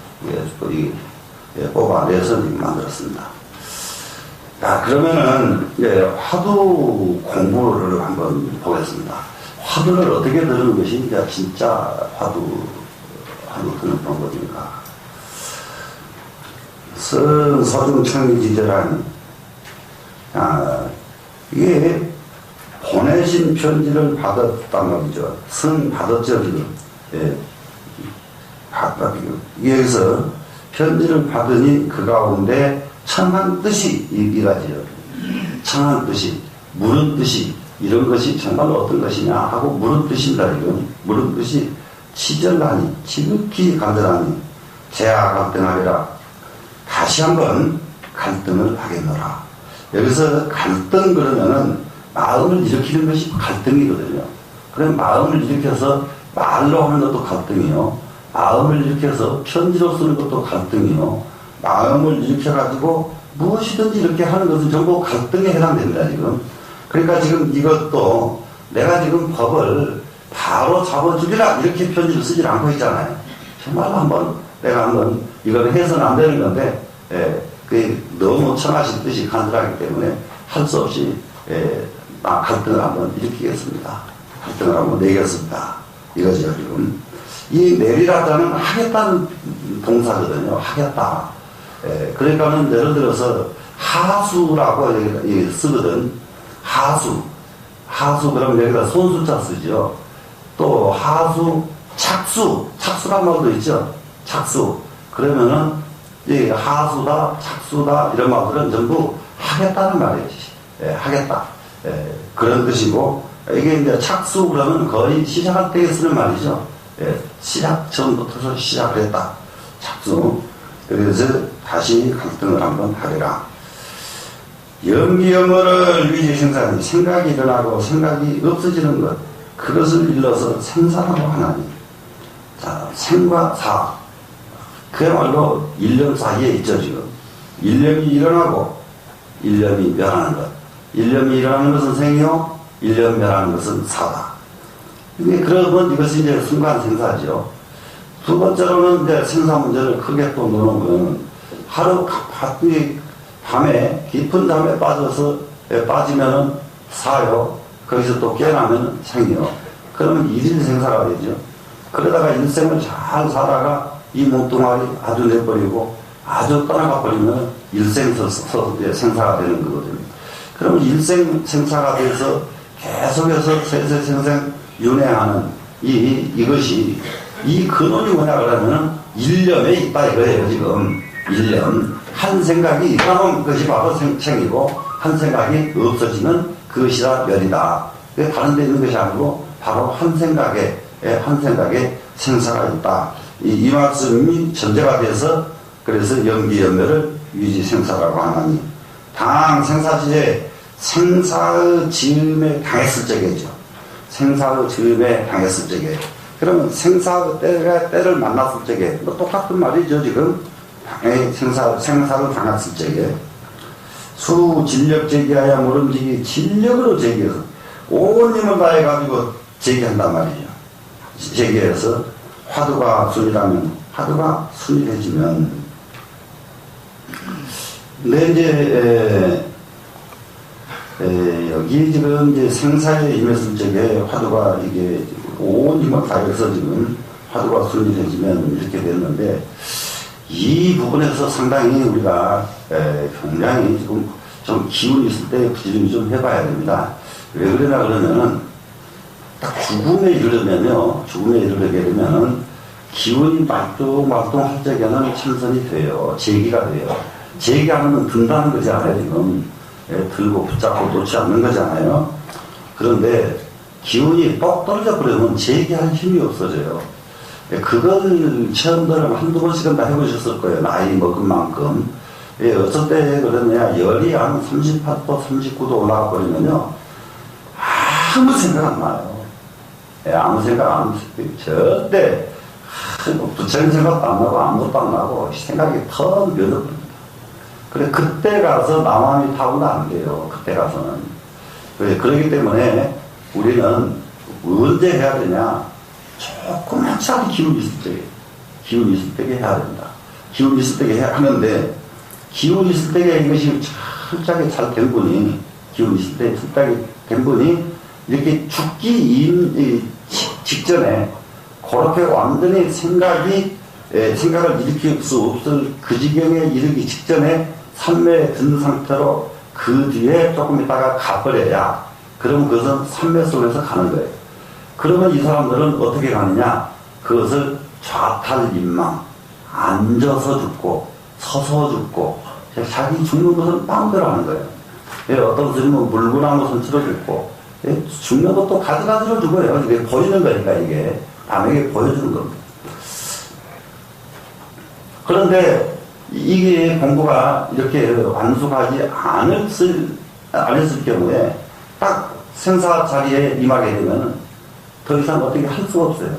뽑아내서 만들었습니다. 그러면은 화두 공부를 한번 보겠습니다. 화두를 어떻게 들은 것이 진짜 화두 드는 방법인가? 서중창리지절하니 이게 보내신 편지를 받았단 말이죠. 선 받았죠 지금. 여기서 편지를 받으니 그 가운데 청한 뜻이 이가지요. 청한 뜻이, 물은 뜻이, 이런 것이 정말로 어떤 것이냐 하고 물은 뜻입니다. 이건 물은 뜻이 치절하니, 지극히 간절하니, 재하 갈등하리라. 다시 한번 갈등을 하겠노라. 여기서 갈등 그러면은 마음을 일으키는 것이 갈등이거든요. 그럼 마음을 일으켜서 말로 하는 것도 갈등이요. 마음을 일으켜서 편지로 쓰는 것도 갈등이요. 마음을 일으켜가지고 무엇이든지 이렇게 하는 것은 전부 갈등에 해당됩니다, 지금. 그러니까 지금 이것도 내가 지금 법을 바로 잡아주리라 이렇게 편지를 쓰지 않고 있잖아요. 정말로 내가 한번 이걸 해서는 안 되는 건데, 그게 너무 청하신 뜻이 간절하기 때문에 할 수 없이, 갈등을 한번 일으키겠습니다. 갈등을 한번 내겠습니다. 이거죠, 지금. 이 내리라자는 하겠다는 동사거든요. 하겠다. 그러니까는 예를 들어서 하수라고 쓰거든. 하수 그러면 여기다 손수자 쓰죠. 또 하수, 착수란 말도 있죠. 착수. 그러면은 이 하수다, 착수다 이런 말들은 전부 하겠다는 말이지. 하겠다. 그런 뜻이고 이게 이제 착수 그러면 거의 시작할 때 쓰는 말이죠. 시작 전부터 시작을 했다. 착수. 그래서 다시 갈등을 한번 하리라. 염기염어를 위지생사니 생각이 일어나고 생각이 없어지는 것 그것을 일러서 생사라고 하나니. 자, 생과 사 그야말로 일념 사이에 있죠. 지금 일념이 일어나고 일념이 멸하는 것. 일념이 일어나는 것은 생이요 일념 멸하는 것은 사다. 그러면 이것이 이제 순간 생사죠. 두 번째로는 이제 생사 문제를 크게 또 놓으면 하루 밤에 깊은 잠에 빠지면은 사요. 거기서 또 깨어나면 생이요. 그러면 일일 생사가 되죠. 그러다가 일생을 잘 살다가 이 몸뚱아리 아주 내버리고 아주 떠나가 버리면 일생 생사가 되는 거거든요. 그러면 일생 생사가 돼서 계속해서 세세생생 윤회하는 이것이 이 근원이 뭐냐 그러면은 일념에 있다 이거예요. 지금 일념 한 생각이 일어나면 그것이 바로 생이고 한 생각이 없어지면 그것이라 멸이다. 다른 데 있는 것이 아니고 바로 한 생각에 생사가 있다. 이 말씀이 전제가 돼서 그래서 연기연멸을 위지생사라고 하나니 당 생사지에 생사의 즈음에 당했을 적이죠. 생사의 즈음에 당했을 적에 그러면 생사의 때를 만났을 적에 뭐 똑같은 말이죠. 지금 생사를 당했을 적에 수 진력 제기하여 모름지기 진력으로 제기해서 온 힘을 다해가지고 제기한단 말이죠. 제기해서 화두가 순이라면, 화두가 순이해지면, 근데 이제, 여기 지금 이제 생사에 임했을 적에 화두가 이게 온 힘을 다해서 지금 화두가 순이해지면 이렇게 됐는데, 이 부분에서 상당히 우리가 굉장히 지금 좀 기운이 있을 때 부지런히 좀 해봐야 됩니다. 왜 그러냐 그러면은 딱 죽음에 이르려면요, 죽음에 이르게 되면은 기운이 말똥말똥할 적에는 참선이 돼요. 제기가 돼요. 제기 안 하면 든다는 거잖아요, 지금. 들고 붙잡고 놓지 않는 거잖아요. 그런데 기운이 뻑 떨어져 버리면 제기할 힘이 없어져요. 그걸 체험들을 한두 번씩은 다 해보셨을 거예요. 나이 먹은 만큼. 어쩔 때 그러냐, 열이 한 38도, 39도 올라가 버리면요, 아무 생각 안 나요. 아무 생각 안 나요. 절대, 부처님 생각도 안 나고, 아무것도 안 나고, 생각이 텅 비어버립니다. 그래, 그때 가서 남함이 타고는 안 돼요. 그때 가서는. 그렇기 때문에 우리는 언제 해야 되냐, 조그맣지 않은 기운이 있을 때, 기운이 있을 때 해야 됩니다. 기운이 있을 때 해야 하는데, 기운이 있을 때 이것이 철저하게 잘 된 분이, 기운이 있을 때 철저하게 된 분이, 이렇게 죽기 직전에, 그렇게 완전히 생각을 일으킬 수 없을 그 지경에 이르기 직전에 산매에 든 상태로 그 뒤에 조금 있다가 가버려야, 그럼 그것은 산매 속에서 가는 거예요. 그러면 이 사람들은 어떻게 가느냐? 그것을 좌탈인망, 앉아서 죽고, 서서 죽고, 자기 죽는 것은 마음대로 하는 거예요. 어떤 스님은 물구나무 선치로 죽고, 죽는 것도 가지가지로 죽어요. 이게 보이는 거니까, 이게. 남에게 보여주는 겁니다. 그런데 이게 공부가 이렇게 완숙하지 않았을 경우에 딱 생사 자리에 임하게 되면 더 이상 어떻게 할 수가 없어요.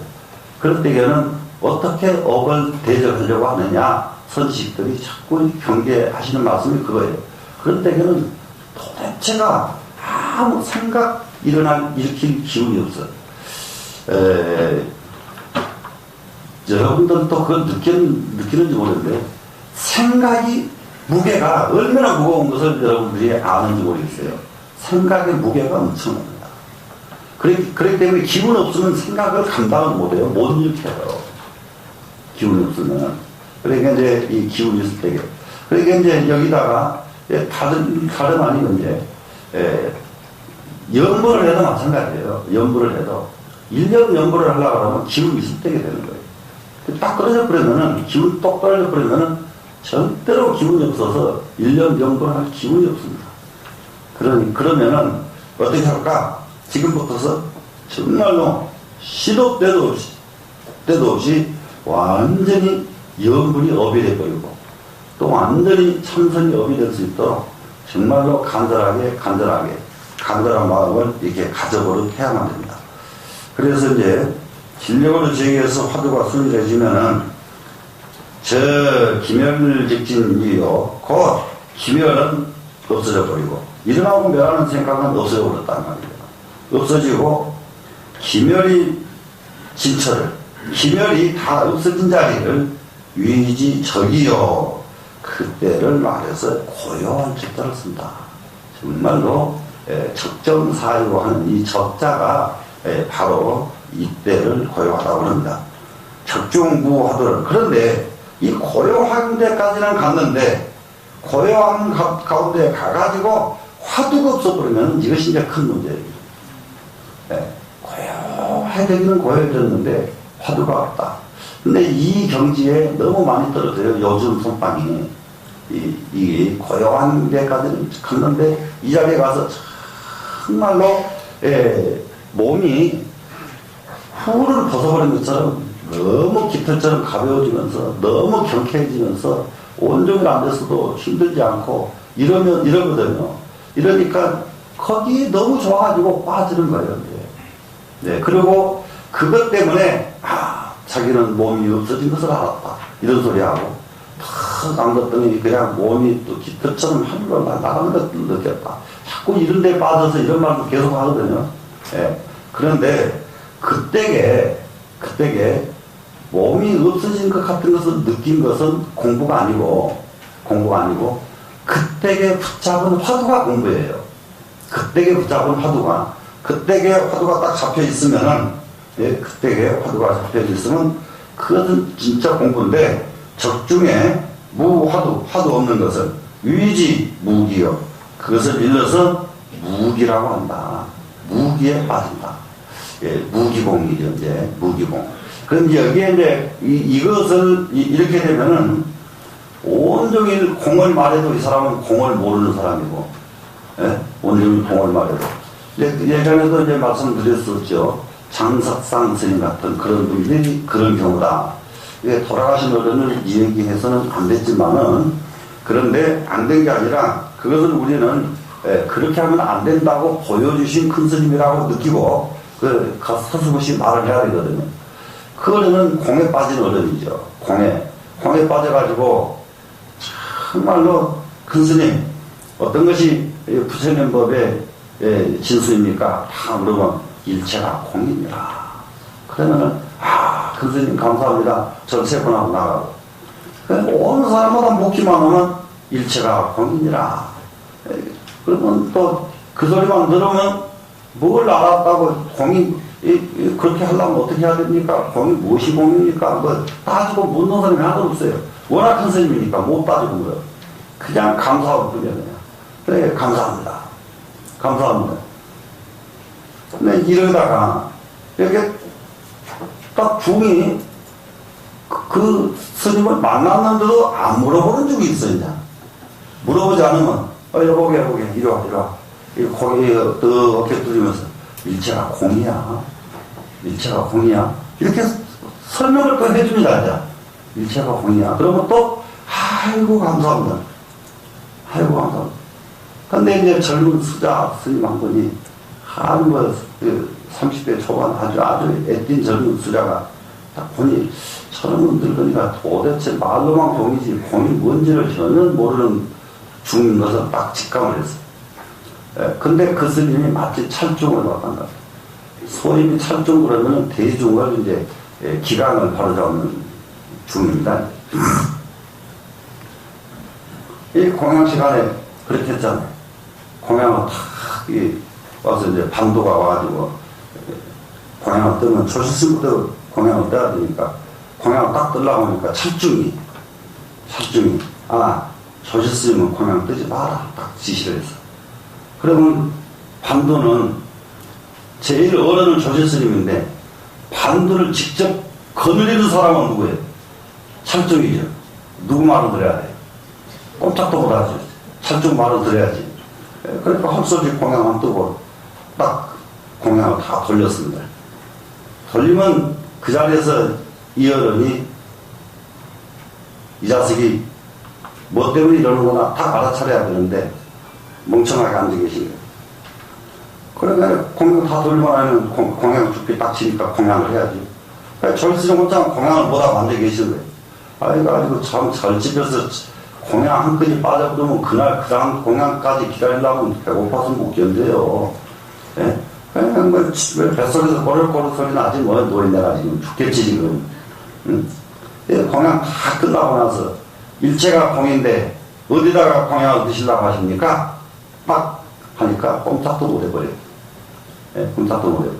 그럴 때에는 어떻게 업을 대적하려고 하느냐, 선식들이 자꾸 경계하시는 말씀이 그거예요. 그럴 때에는 도대체가 아무 생각 일으킬 기운이 없어요. 여러분들도 그걸 느끼는지 모르는데, 생각이, 무게가 얼마나 무거운 것을 여러분들이 아는지 모르겠어요. 생각의 무게가 엄청납니다. 그렇기 때문에 기운 없으면 생각을 감당을 못해요. 못 일으켜요. 기운이 없으면. 그러니까 이제 이 기운이 있을 때게. 그러니까 이제 여기다가, 다른 아니면 이제, 연보를 해도 마찬가지예요. 연보를 해도. 1년 연보를 하려고 하면 기운이 있을 때게 되는 거예요. 딱 떨어져 버리면은, 기운 똑 떨어져 버리면은, 절대로 기운이 없어서 1년 연보를 할 기운이 없습니다. 그러면은, 어떻게 할까? 지금부터서 정말로 시도 때도 없이 완전히 연분이 업이 돼버리고, 또 완전히 참선이 업이 될 수 있도록 정말로 간절한 마음을 이렇게 가져버릇 해야만 됩니다. 그래서 이제 진력으로 제기해서 화두가 순일해지면은 저 기멸직진이요, 곧 기멸은 없어져 버리고 일어나고 멸하는 생각은 없어져 버렸단 말이에요. 없어지고 기멸이 기멸이 다 없어진 자리를 위지적이요, 그때를 말해서 고요한 적자를 쓴다. 정말로 적정사유로 하는 이 적자가 바로 이때를 고요하다고 합니다. 적중부하도록. 그런데 이 고요한 데까지는 갔는데, 고요한 가운데 가가지고 화두가 없어버리면 이것이 이제 큰 문제예요. 고요해지기는 고요해졌는데 화두가 없다. 근데 이 경지에 너무 많이 떨어져요. 요즘 선방이. 이 고요한 데까지는 갔는데 이 자리에 가서 정말로 몸이 후를 벗어버린 것처럼 너무 깃털처럼 가벼워지면서 너무 경쾌해지면서 온종일 앉아서도 힘들지 않고 이러거든요. 이러니까 거기 너무 좋아가지고 빠지는 거예요. 네. 그리고 그것 때문에 자기는 몸이 없어진 것을 알았다, 이런 소리하고, 탁 안갔더니 그냥 몸이 또 깃털처럼 하늘로 나가는 것을 느꼈다. 자꾸 이런 데 빠져서 이런 말도 계속 하거든요. 예. 그런데 그때게 몸이 없어진 것 같은 것을 느낀 것은 공부가 아니고 그때게 붙잡은 화두가 공부예요. 그때게 붙잡은 화두가 딱 잡혀 있으면은, 예, 그때게 화두가 잡혀 있으면 그것은 진짜 공부인데, 적중에 무화두, 화두 없는 것은 위지 무기요. 그것을 일러서 무기라고 한다. 무기에 빠진다. 예, 무기공이죠, 이제, 무기공. 그럼 여기에 이제, 이것을, 이렇게 되면은, 온종일 공을 말해도 이 사람은 공을 모르는 사람이고, 예? 온종일 공을 말해도. 예전에도 이제 말씀드렸었죠. 장석상 스님 같은 그런 분들이 그런 경우다. 이게 돌아가신 어른을 이야기해서는 안 됐지만은, 그런데 안 된 게 아니라, 그것을 우리는, 예, 그렇게 하면 안 된다고 보여주신 큰 스님이라고 느끼고, 서슴없이 말을 해야 되거든요. 그 어른은 공에 빠진 어른이죠. 공에 빠져가지고, 정말로 큰 스님, 어떤 것이 부처님 법의 진수입니까? 다 물으면 일체가 공입니다. 그러면은, 큰 스님 감사합니다. 절세분하고 나가고. 어느 사람마다 묻기만 하면 일체가 공이니라. 그러면 또 그 소리만 들으면 뭘 알았다고 공이 그렇게 하려면 어떻게 해야 됩니까? 공이 무엇이 공입니까? 뭐 따지고 묻는 사람이 하나도 없어요. 워낙 큰 스님이니까 못 따지고 거예요. 그냥 감사하고 그냥 그래 감사합니다. 근데 이러다가 이렇게 딱 중이 그 스님을 만났는데도 안 물어보는 중이 있어, 이제. 물어보지 않으면, 여보게, 이리 와. 이 고개 어깨 두드리면서, 일체가 공이야. 이렇게 설명을 또 해줍니다, 이제. 일체가 공이야. 그러면 또, 아이고, 감사합니다. 근데 이제 젊은 수자 스님 한 분이, 30대 초반 아주 애띤 젊은 수자가 딱 보니, 저런 늙은이가 도대체 말로만 공이지 공이 뭔지를 전혀 모르는 중인 것을 딱 직감을 했어요. 예, 근데 그 스님이 마치 찰중을 받았다. 소임이 찰중 그러면 대중을 이제 기강을 바로잡는 중입니다. 이 공양 시간에 그렇게 했잖아요. 공양을 탁 와서 이제 반도가 와가지고 공양을 뜨면 조실스부터 공양을 떠야 되니까 공양을 딱 뜨려고 하니까 찰중이 조실스님은 공양 뜨지 마라 딱 지시를 했어. 그러면 반도는 제일 어른은 조실스님인데 반도를 직접 거느리는 사람은 누구예요? 찰중이죠. 누구 말을 들어야 돼? 꼼짝도 못하지. 찰중 말을 들어야지. 그러니까 헛소리 공양만 뜨고 딱 공양을 다 돌렸습니다. 돌리면 그 자리에서 이 어른이 이 자식이 뭐 때문에 이러는구나 다 알아차려야 되는데 멍청하게 앉아 계신 거예요. 그러니까 공양 다 돌리고 나면 공양 죽기 딱 치니까 공양을 해야지. 그러니까 절수정 혼자 공양을 못하고 앉아 계신 거예요. 아이고 참 절집에서 공양 한 끈이 빠져버리면 그날 그 다음 공양까지 기다리려면 배고파서 못 견뎌요. 예? 그냥 뭐 뱃속에서 꼬르꼬르 소리 나지 뭐 노인네가 지금 죽겠지 지금. 공양 다 끝나고 나서 일체가 공인데 어디다가 공양을 드시려고 하십니까? 막 하니까 꼼짝도 못 해버려요. 예, 꼼짝도 못 해버려요.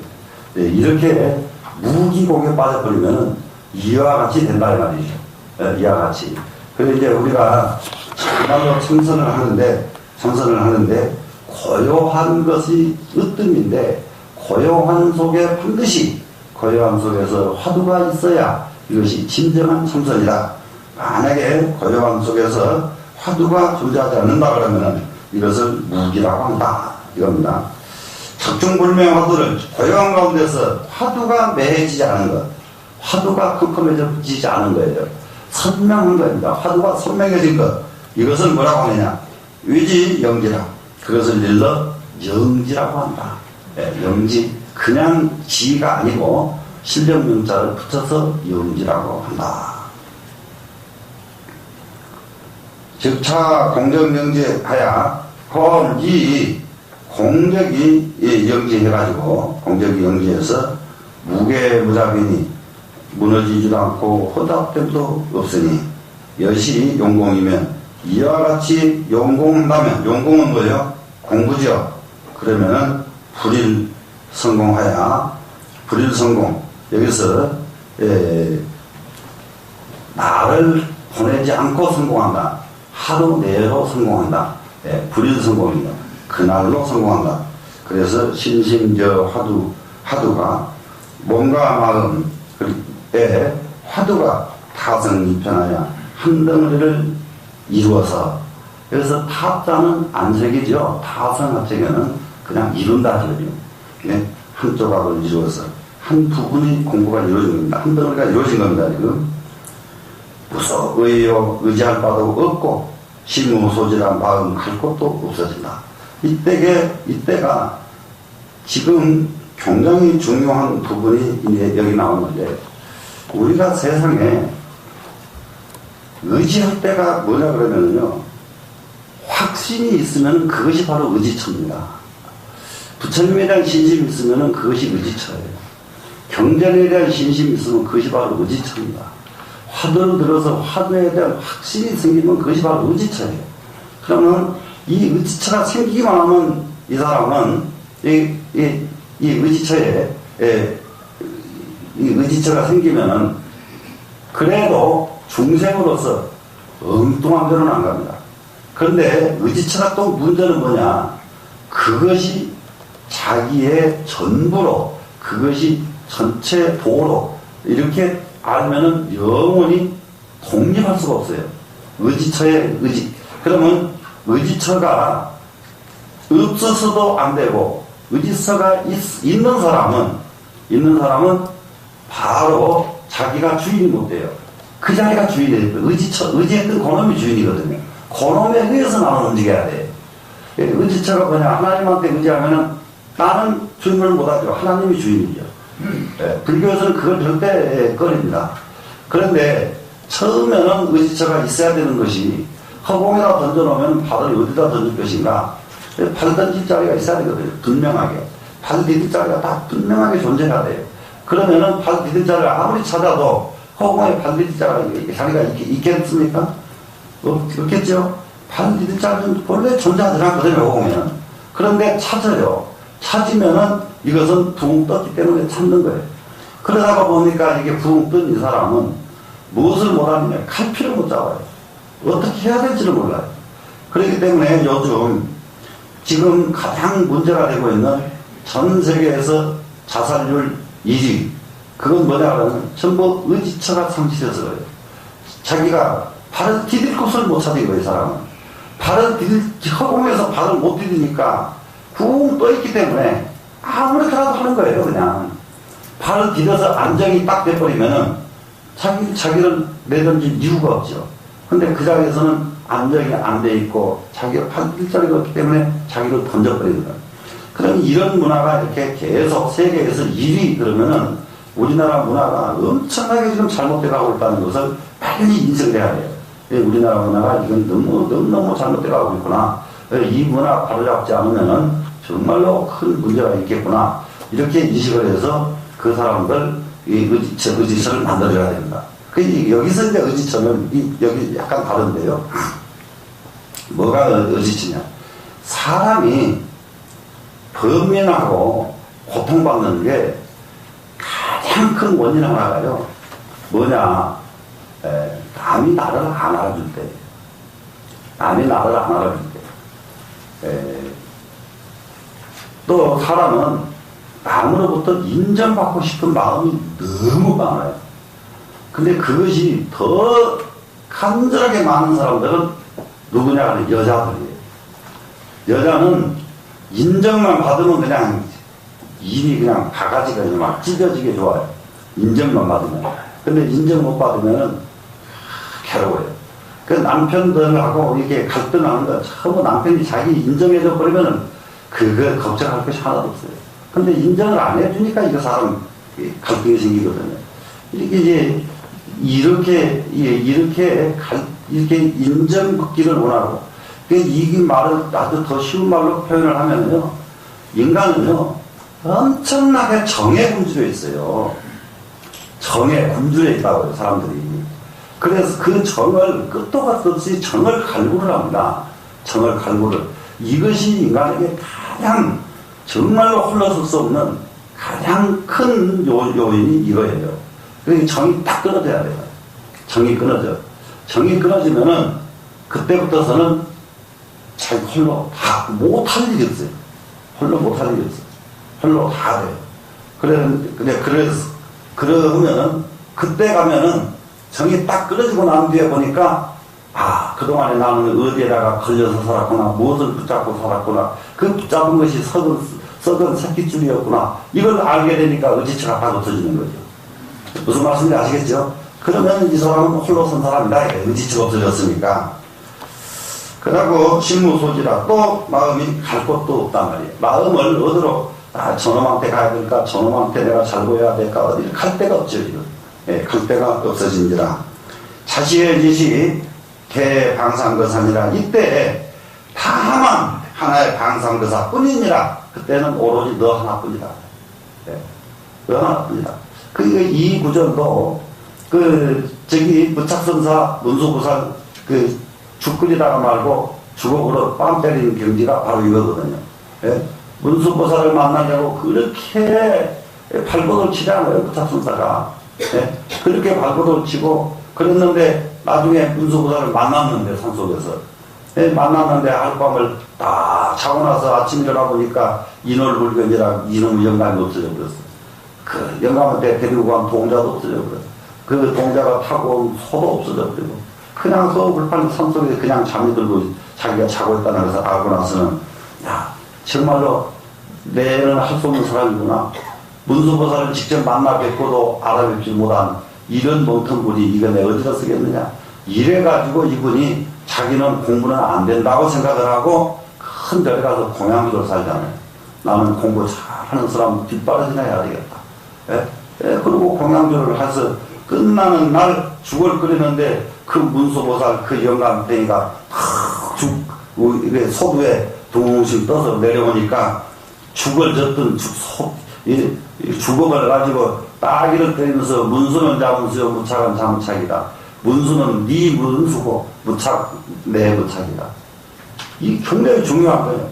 예, 이렇게 무기공에 빠져버리면 이와 같이 된다 이 말이죠. 예, 이와 같이. 그래서 이제 우리가 정말로 참선을 하는데 고요한 것이 으뜸인데 고요한 속에 반드시 고요한 속에서 화두가 있어야 이것이 진정한 참선이다. 만약에 고요한 속에서 화두가 존재하지 않는다 그러면 이것을 무기라고 한다. 이겁니다. 적중불명 화두를 고요한 가운데서 화두가 매해지지 않은 것, 화두가 컴컴해지지 않은 거예요. 선명한 겁니다. 화두가 선명해진 것. 이것을 뭐라고 하느냐? 위지 영지라. 그것을 일러 영지라고 한다. 예, 영지. 그냥 지가 아니고 실력명자를 붙여서 영지라고 한다. 즉차 공정영지하야 공적이 영지해가지고, 공적이 영지해서 무게무잡이니 무너지지도 않고 허답됨도 없으니 여시 용공이면 이와 같이 용공한다면, 용공은 뭐예요? 공부죠. 그러면은 불일 성공하야, 불일 성공. 여기서 나를 보내지 않고 성공한다. 하루 내로 성공한다. 불일 성공이요. 그날로 성공한다. 그래서 신심저 화두가 몸과 마음에 화두가 타성이편하여 한 덩어리를 이루어서, 그래서 타자는 안 새기죠. 타성 합체계는 그냥 이룬다 소리요. 한 조각을 이루어서 한 부분이 공부가 이루어진 겁니다. 한 덩어리가 이루어진 겁니다. 지금 무속의요 의지할 바도 없고 심무소질한 마음 갈 곳도 없어진다. 이때가 지금 굉장히 중요한 부분이 이제 여기 나오는데, 우리가 세상에 의지할 때가 뭐냐 그러면요, 확신이 있으면 그것이 바로 의지처입니다. 부처님에 대한 신심이 있으면 그것이 의지처예요. 경전에 대한 신심이 있으면 그것이 바로 의지처입니다. 화두를 들어서 화두에 대한 확신이 생기면 그것이 바로 의지처예요. 그러면 이 의지처가 생기기만 하면 이 사람은 이 의지처에 이 의지처가 생기면은 그래도 중생으로서 엉뚱한 데는 안 갑니다. 그런데 의지처가 또 문제는 뭐냐, 그것이 자기의 전부로, 그것이 전체 보로 이렇게 알면은 영원히 독립할 수가 없어요. 의지처의 의지. 그러면 의지처가 없어서도 안 되고, 의지처가 있는 사람은 바로 자기가 주인이 못 돼요. 그 자리가 주인이 돼요. 의지했던 그놈이 주인이거든요. 그놈에 의해서 나는 움직여야 돼. 의지처가 뭐냐, 하나님한테 의지하면은 나는 주인을 못하죠. 하나님이 주인이죠. 불교에서는 그걸 절대 꺼립니다. 그런데 처음에는 의지처가 있어야 되는 것이, 허공에다 던져놓으면 발을 어디다 던질 것인가, 발 던질 자리가 있어야 되거든요. 분명하게. 발 디딜 자리가 다 분명하게 존재해야 돼요. 그러면은 발 디딜 자리를 아무리 찾아도 허공에 발 디딜 자리가 있겠습니까? 없겠죠? 발 디딜 자리는 원래 존재하지 않거든요, 허공에는. 그런데 찾아요. 찾으면은 이것은 붕 떴기 때문에 찾는 거예요. 그러다가 보니까 이게 붕 뜬 이 사람은 무엇을 못하느냐, 갈피를 못 잡아요. 어떻게 해야 될지를 몰라요. 그렇기 때문에 요즘 지금 가장 문제가 되고 있는 전 세계에서 자살률 1위, 그건 뭐냐 하면 전부 의지처가 상실해서 그래요. 자기가 발을 디딜 곳을 못 찾은 거예요, 이 사람은. 허공에서 발을 못 디디니까 붕 떠있기 때문에 아무렇게라도 하는 거예요, 그냥. 발을 디뎌서 안정이 딱 돼버리면은 자기를 내던질 이유가 없죠. 근데 그 자리에서는 안정이 안 돼 있고 자기가 발 딜 자리가 없기 때문에 자기를 던져버리는 거예요. 그럼 이런 문화가 이렇게 계속 세계에서 1위 그러면은 우리나라 문화가 엄청나게 지금 잘못돼 가고 있다는 것을 빨리 인식을 해야 돼요. 우리나라 문화가 이건 너무 잘못돼 가고 있구나. 이 문화 바로잡지 않으면은 정말로 큰 문제가 있겠구나. 이렇게 인식을 해서 그 사람들 의지처를 만들어야 됩니다. 여기서 이제 의지처는 여기 약간 다른데요. 뭐가 의지처냐? 사람이 범민하고 고통받는 게 가장 큰 원인 하나가요. 뭐냐? 남이 나를 안 알아줄 때. 남이 나를 안 알아줄 때. 또 사람은 남으로부터 인정받고 싶은 마음이 너무 많아요. 근데 그것이 더 간절하게 많은 사람들은 누구냐 하면 여자들이에요. 여자는 인정만 받으면 그냥 일이 그냥 바가지가 막 찢어지게 좋아요. 인정만 받으면. 근데 인정 못 받으면은 괴로워요. 그 남편들하고 이렇게 갈등하는 거, 처음 남편이 자기 인정해줘 버리면은 그거 걱정할 것이 하나도 없어요. 근데 인정을 안 해주니까 이거 사람 갈등이 생기거든요. 이렇게 인정받기를 원하고, 이 말을 아주 더 쉬운 말로 표현을 하면요. 인간은요, 엄청나게 정에 굶주려 있어요. 정에 굶주려 있다고요, 사람들이. 그래서 그 정을, 끝도 없이 정을 갈구를 합니다. 정을 갈구를. 이것이 인간에게 가장, 정말로 홀러설 수 없는 가장 큰 요인이 이거예요. 그러니까 정이 딱 끊어져야 돼요. 정이 끊어져. 정이 끊어지면은, 그때부터서는 자기 홀로 다 못할 일이 없어요. 홀로 못할 일이 없어요. 홀로 다 돼요. 그래서, 그러면은, 그때 가면은, 정이 딱 끊어지고 난 뒤에 보니까, 아, 그동안에 나는 어디에다가 걸려서 살았구나, 무엇을 붙잡고 살았구나, 그 붙잡은 것이 썩은 새끼줄이었구나, 이걸 알게 되니까 의지처가 다 없어지는 거죠. 무슨 말씀인지 아시겠죠? 그러면 이 사람은 홀로 선 사람이다. 의지처가 없어졌으니까. 그러고 신무소지라 또 마음이 갈 곳도 없단 말이에요. 마음을 어디로, 아, 저놈한테 가야 될까, 저놈한테 내가 잘 보여야 될까, 어디를 갈 데가 없죠, 지금. 예, 갈 데가 없어진지라. 자시의 짓이 개방상거사니라. 이때 다만 하나의 방상거사 뿐이니라. 그때는 오로지 너 하나뿐이다. 예, 너 하나뿐이다. 이 구절도 저기 무착선사 문수구살 죽 끓이다가 말고 주걱으로 뺨 때리는 경지가 바로 이거거든요. 예? 문수보살을 만나려고 그렇게 발버둥을 치잖아요, 무착선사가. 예? 그렇게 발버둥을 치고 그랬는데 나중에 문수보살을 만났는데 산속에서 예? 만났는데 하룻밤을 딱 자고 나서 아침 일어나 보니까 인월불견이라 이놈의 영감이 없어져 버렸어. 그 영감한테 데리고 간 동자도 없어져 버렸어. 그 동자가 타고 온 소도 없어져 버리고 그냥 그 불판 산속에 그냥 잠이 들고 자기가 자고 있다는 것을 알고 나서는 야, 정말로 내는 할 수 없는 사람이구나. 문수보살을 직접 만나 뵙고도 알아뵙지 못한 이런 멍텅구리 이거 내가 어디다 쓰겠느냐. 이래가지고 이분이 자기는 공부는 안 된다고 생각을 하고 큰 데 가서 공양주를 살잖아요. 나는 공부 잘하는 사람 뒷바라지나 해야 되겠다. 예? 예, 그리고 공양주를 해서 끝나는 날 죽을 끓이는데 그 문수보살 그 영감탱이가 소두에 둥실 떠서 내려오니까 죽을 졌던 주걱을 가지고 따기를 때리면서 문수는 자문수요 무착은 자무착이다. 문수는 네 문수고 무착 내 무착이다. 이 굉장히 중요한 거예요.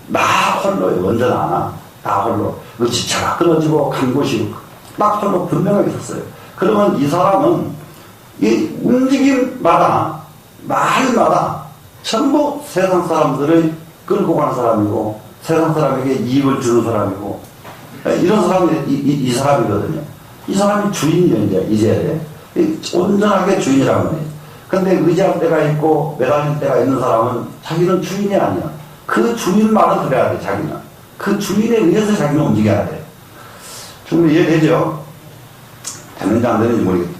나 홀로요. 언제나 나 홀로. 지체가 끊어지고 간 곳이 딱 홀로 분명하게 섰어요. 그러면 이 사람은 이 움직임마다 말마다 전부 세상 사람들을 끌고 가는 사람이고 세상 사람에게 이익을 주는 사람이고 이런 사람이 이 사람이거든요. 이 사람이 주인이에요. 이제 온전하게 주인이라고 해요. 근데 의지할 때가 있고 매달릴 때가 있는 사람은 자기는 주인이 아니야. 그 주인 말을 들어야 돼. 자기는 그 주인에 의해서 자기는 움직여야 돼. 충분히 이해되죠? 되는지 안 되는지 모르겠다.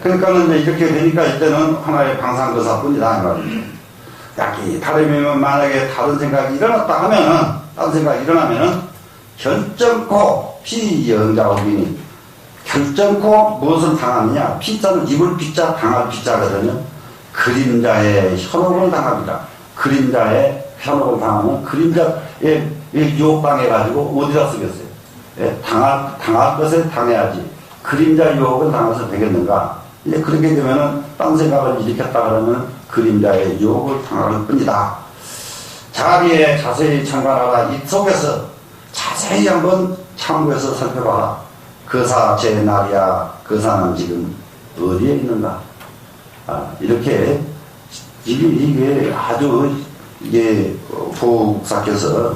그러니까는 이제 이렇게 되니까 이때는 하나의 방상거사뿐이다 이 말이죠. 약기 다름이면 만약에 다른 생각이 일어났다 하면은 다른 생각이 일어나면은 결정코 피영자오비니 결정코 무엇을 당하느냐. 피자는 입을 피자 당할 피자거든요. 그림자의 현혹을 당합니다. 그림자의 현혹을 당하면 그림자의 유혹당해가지고 어디다 쓰겠어요? 예, 당할 것에 당해야지. 그림자 유혹을 당해서 되겠는가? 이제 그렇게 되면은 딴 생각을 일으켰다 그러면 그림자의 유혹을 당할 뿐이다. 자리에 자세히 참관하라. 이 속에서 자세히 한번 참고해서 살펴봐라. 그사 제 날이야. 그사는 지금 어디에 있는가? 이렇게 이게 아주 이게 부국사께서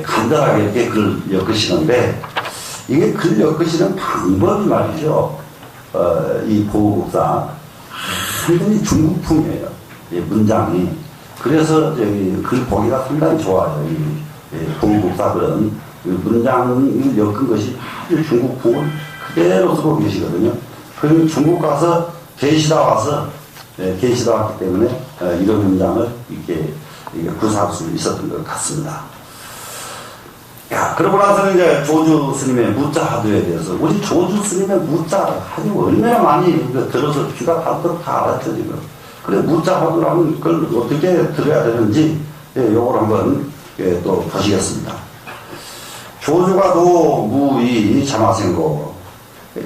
간단하게 이렇게 글을 엮으시는데 이게 글 엮으시는 방법이 말이죠. 이 보국사 완전히 중국풍이에요. 이 문장이. 그래서 저기 글 보기가 상당히 좋아요. 이 보국사 글은 문장을 엮은 것이 아주 중국풍을 그대로 쓰고 계시거든요. 그럼 중국 가서 계시다 와서 계시다 왔기 때문에 이런 문장을 이렇게 구사할 수 있었던 것 같습니다. 야, 그러고 나서는 이제 조주 스님의 무자 화두에 대해서 우리 조주 스님의 무자 아주 얼마나 많이 들어서 귀가 닳도록 다 알았죠 지금. 그래 무자 화두라는 걸 어떻게 들어야 되는지 요걸 한번 또 보시겠습니다. 조주가도 무의 자마생고.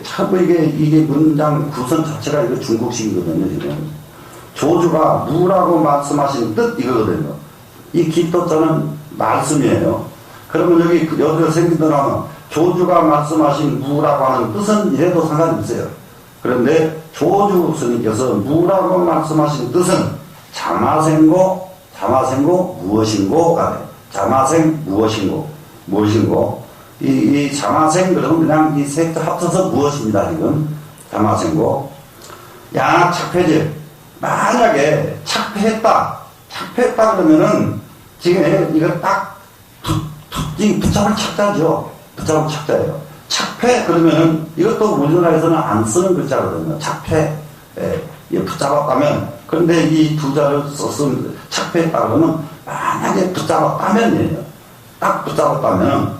참 이게 문장 구성 자체가 이거 중국식이거든요, 지금. 조주가 무라고 말씀하신 뜻 이거거든요. 이 기토자는 말씀이에요. 그러면 여기서 생기더라면 조주가 말씀하신 무라고 하는 뜻은 이래도 상관이 없어요. 그런데 조주 스님께서 무라고 말씀하신 뜻은 자마생고 무엇인고가 돼. 자마생 무엇인고. 이 자마생 그러면 그냥 이 세 합쳐서 무엇입니다, 지금. 자마생고. 야, 착패지. 만약에 착패했다 그러면은 지금 이거 딱 붙잡을 착자죠. 붙잡을 착자예요. 착패 그러면은 이것도 우리나라에서는 안 쓰는 글자거든요. 착패. 예, 붙잡았다면. 그런데 이 두 자를 썼으면 착패했다 그러면 만약에 붙잡았다면이에요. 딱 붙잡았다면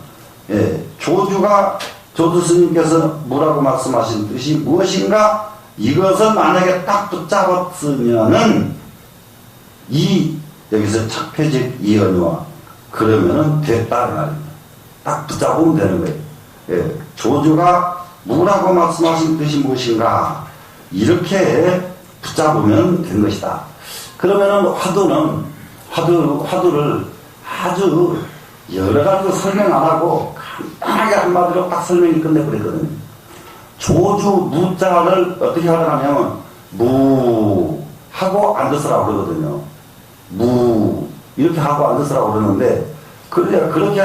예, 조주 스님께서 뭐라고 말씀하신 뜻이 무엇인가? 이것을 만약에 딱 붙잡았으면은 여기서 착패직 이언유와 그러면은 됐다 그 말입니다. 딱 붙잡으면 되는 거예요. 예, 조주가 뭐라고 말씀하신 뜻이 무엇인가? 이렇게 붙잡으면 된 것이다. 그러면은 화두를 아주 여러 가지로 설명 안 하고 간단하게 한마디로 딱 설명이 끝내버렸거든요. 조주 무자를 어떻게 하려면 무 하고 앉으시라고 그러거든요. 무 이렇게 하고 앉으시라고 그러는데 그렇게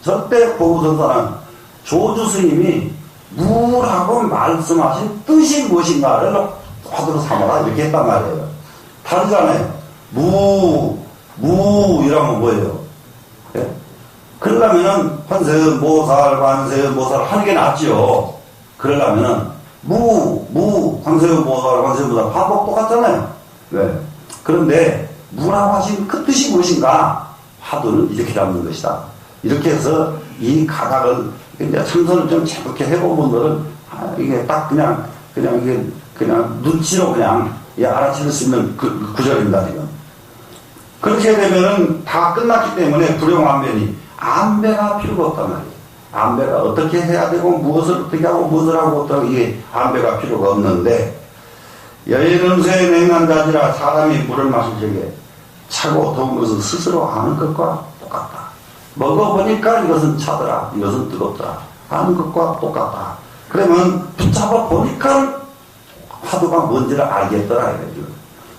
절대 보고선사는 조주 스님이 무라고 말씀하신 뜻이 무엇인가를 화두로 삼아라 이렇게 했단 말이에요. 다르잖아요. 무 이러면 뭐예요? 예? 그러려면은 관세음보살 하는 게 낫지요. 그러려면은 관세음보살 반복 똑같잖아요. 왜? 그런데 무라고 하신 그 뜻이 무엇인가? 화두는 이렇게 잡는 것이다. 이렇게 해서 이 가닥을 이제 참선을 좀 재밌게 해본 분들은 이게 딱 그냥 눈치로 그냥 알아챌 수 있는 구절입니다, 지금. 그렇게 되면은 다 끝났기 때문에 불용안배니 안배가 필요가 없단 말이에요. 안배가 어떻게 해야 되고 무엇을 어떻게 하고 무엇을 하고 어떻게 이게 안배가 필요가 없는데 여인음수에 냉한 자지라 사람이 물을 마실 적에 차고 더운 것은 스스로 아는 것과 똑같다. 먹어보니까 이것은 차더라 이것은 뜨겁더라 아는 것과 똑같다. 그러면 붙잡아 보니까 화두가 뭔지를 알겠더라 이거죠.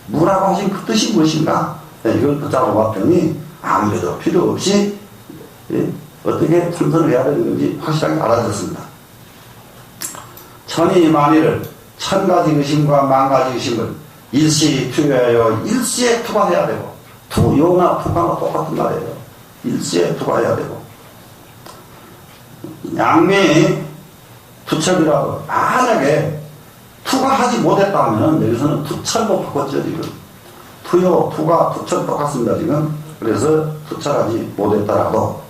무라고 하신 그 뜻이 무엇인가? 이걸 붙잡아 봤더니 아무래도 필요 없이 어떻게 참선을 해야 되는 건지 확실하게 알아졌습니다. 천이 만일을 천가지 의심과 만가지 의심을 일시 투여하여 일시에 투과해야 되고 투요나 투과가 똑같은 말이에요. 일시에 투과해야 되고 양미 투철이라고 만약에 투과하지 못했다면 여기서는 투철로 바꿨죠 지금. 투요, 투과, 투철 똑같습니다 지금. 그래서 투철하지 못했다라도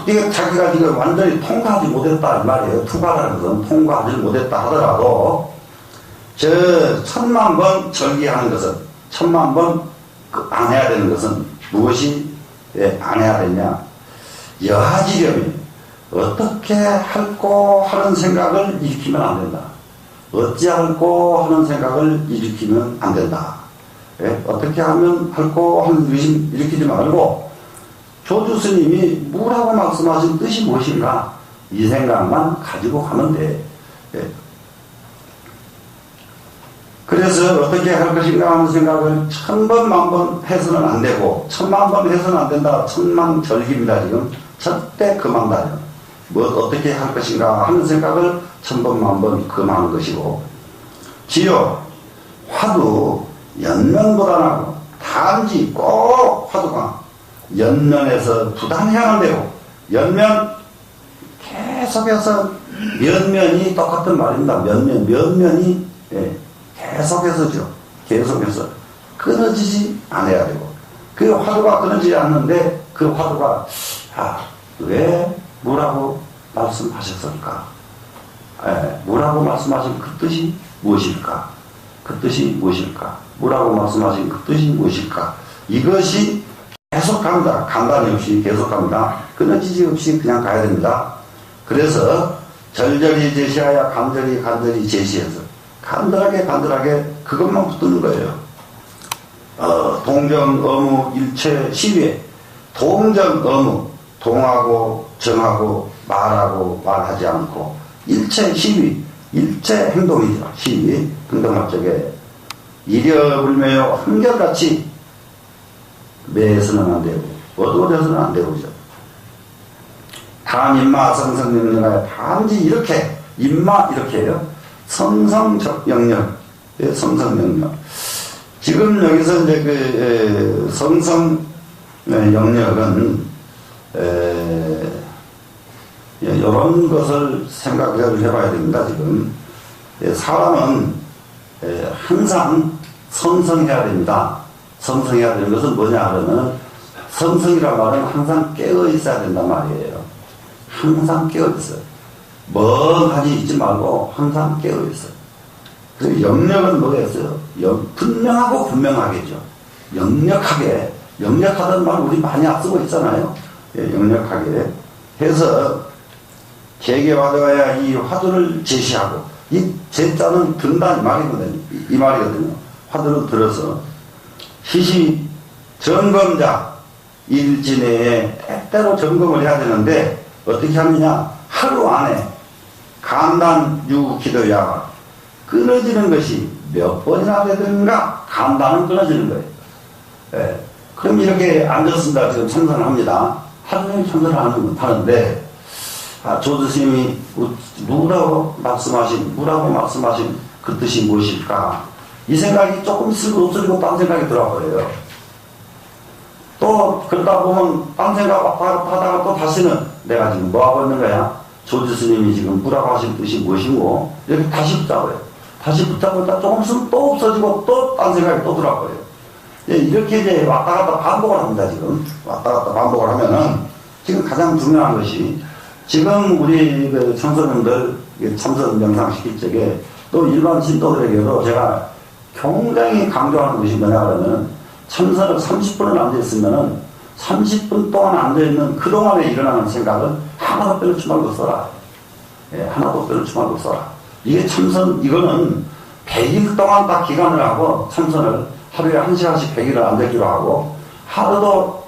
이게 자기가 지금 완전히 통과하지 못했다 이 말이에요. 투과라는 것은 통과하지 못했다 하더라도 저 1000만 번 절기하는 것은 1000만 번 안 해야 되는 것은 무엇이 안 해야 되냐? 여하지렴이 어떻게 할꼬 하는 생각을 일으키면 안 된다. 어찌할꼬 하는 생각을 일으키면 안 된다. 어떻게 하면 할꼬 하는 의심 일으키지 말고 조주 스님이 뭐라고 말씀하신 뜻이 무엇인가 이 생각만 가지고 가면 돼. 그래서 어떻게 할 것인가 하는 생각을 1000번, 1000번 해서는 안 되고 1000만 번 해서는 안 된다. 천망절기입니다 지금. 절대 금한다요. 뭐 어떻게 할 것인가 하는 생각을 1000번, 1000번 금하는 것이고 지요 화두 연면보다는 단지 꼭 화두가 연면에서 부단해야만 되고 연면 계속해서 면면이 똑같은 말입니다. 면면이 계속해서죠. 계속해서 끊어지지 않아야 되고 그 화두가 끊어지지 않는데 그 화두가 왜 뭐라고 말씀하셨을까? 뭐라고 말씀하신 그 뜻이 무엇일까? 그 뜻이 무엇일까? 뭐라고 말씀하신 그 뜻이 무엇일까? 이것이 계속 갑니다. 간단히 없이 계속 갑니다. 끊어지지 없이 그냥 가야 됩니다. 그래서 절절히 제시하여 간절히 제시해서 간절하게 그것만 붙드는 거예요. 동정, 어무, 일체, 시위에 동정, 어무, 동하고 정하고 말하고 말하지 않고 일체 시위, 일체 행동이죠. 시위, 행동할 적에 이려불매요 한결같이 매해서는 안 되고 어두워져서는 안 되고죠. 단 인마 성성영령하여 단지 이렇게 인마 이렇게 해요. 성성영령, 성성영령. 지금 여기서 이제 그 성성영령은 이런 것을 생각을 해봐야 됩니다. 지금 사람은 항상 성성해야 됩니다. 성성해야 되는 것은 뭐냐 하면 성성이란 말은 항상 깨어 있어야 된단 말이에요. 항상 깨어 있어요. 멍하니 있지 말고 항상 깨어 있어요. 그래서 영역은 뭐겠어요? 분명하고 분명하겠죠. 영역하다는 말 우리 많이 쓰고 있잖아요. 영역하게 해서 개개화두야 이 화두를 제시하고 이 제자는 든다 이 말이거든요. 화두를 들어서 시시 점검자 일지 내에 때때로 점검을 해야 되는데 어떻게 하느냐? 하루 안에 간단 유기도야 끊어지는 것이 몇 번이나 되든가 간단은 끊어지는 거예요. 예. 그럼 이렇게 앉았습니다. 지금 참선을 합니다. 하루 종일 참선을 하는데 조주스님이 뭐라고 말씀하신 그 뜻이 무엇일까? 이 생각이 조금 있으면 없어지고 딴 생각이 들어버려요. 또 그러다 보면 딴 생각 하다가 또 다시는 내가 지금 뭐하고 있는 거야? 조주스님이 지금 뭐라고 하신 뜻이 무엇이고 이렇게 다시 붙잡아요. 다시 붙잡고 있다 조금 있으면 또 없어지고 또 딴 생각이 또 들어버려요. 이렇게 이제 왔다 갔다 반복을 합니다. 지금 왔다 갔다 반복을 하면은 지금 가장 중요한 것이 지금 우리 그 참선님들 참선 명상 시킬 적에 또 일반 신도들에게도 제가 굉장히 강조하는 것이 뭐냐 하면 참선을 30분을 앉아있으면은 30분 동안 앉아있는 그동안에 일어나는 생각을 하나도 빼놓지 말고 써라. 예, 하나도 빼놓지 말고 써라. 이게 참선, 이거는 100일 동안 딱 기간을 하고 참선을 하루에 1시간씩 100일을 앉았기로 하고 하루도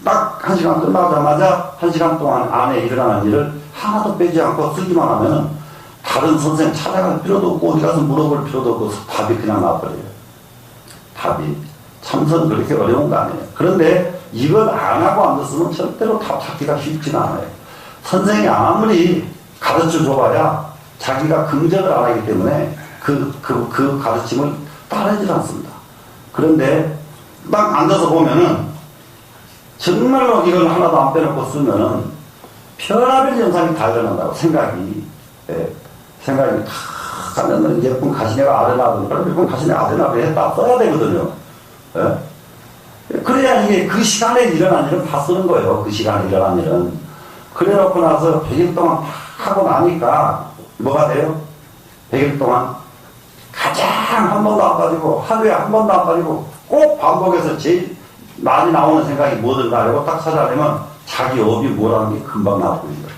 딱 1시간 끝나자마자 1시간 동안 안에 일어나는 일을 하나도 빼지 않고 쓰기만 하면 다른 선생 찾아갈 필요도 없고 어디 가서 물어볼 필요도 없고 답이 그냥 나와버려요. 답이. 참선 그렇게 어려운 거 아니에요. 그런데 이걸 안 하고 앉았으면 절대로 답 찾기가 쉽지는 않아요. 선생이 아무리 가르쳐 줘봐야 자기가 긍정을 안 하기 때문에 그 가르침을 따르지 않습니다. 그런데 딱 앉아서 보면은 정말로 이걸 하나도 안 빼놓고 쓰면은 별의별 현상이 다 일어난다고 생각이 다 가면은 예쁜 가시네가 아레나든 예쁜 가시네 아레나를 했다 써야 되거든요. 그래야 이게 그 시간에 일어난 일은 다 쓰는 거예요. 그 시간에 일어난 일은. 그래 놓고 나서 100일 동안 다 하고 나니까 뭐가 돼요? 100일 동안 가장 한 번도 안 빠지고 하루에 한 번도 안 빠지고 꼭 반복해서 제일 많이 나오는 생각이 뭐든가 하고 딱 찾아내면 자기 업이 뭐라는 게 금방 나와버리죠.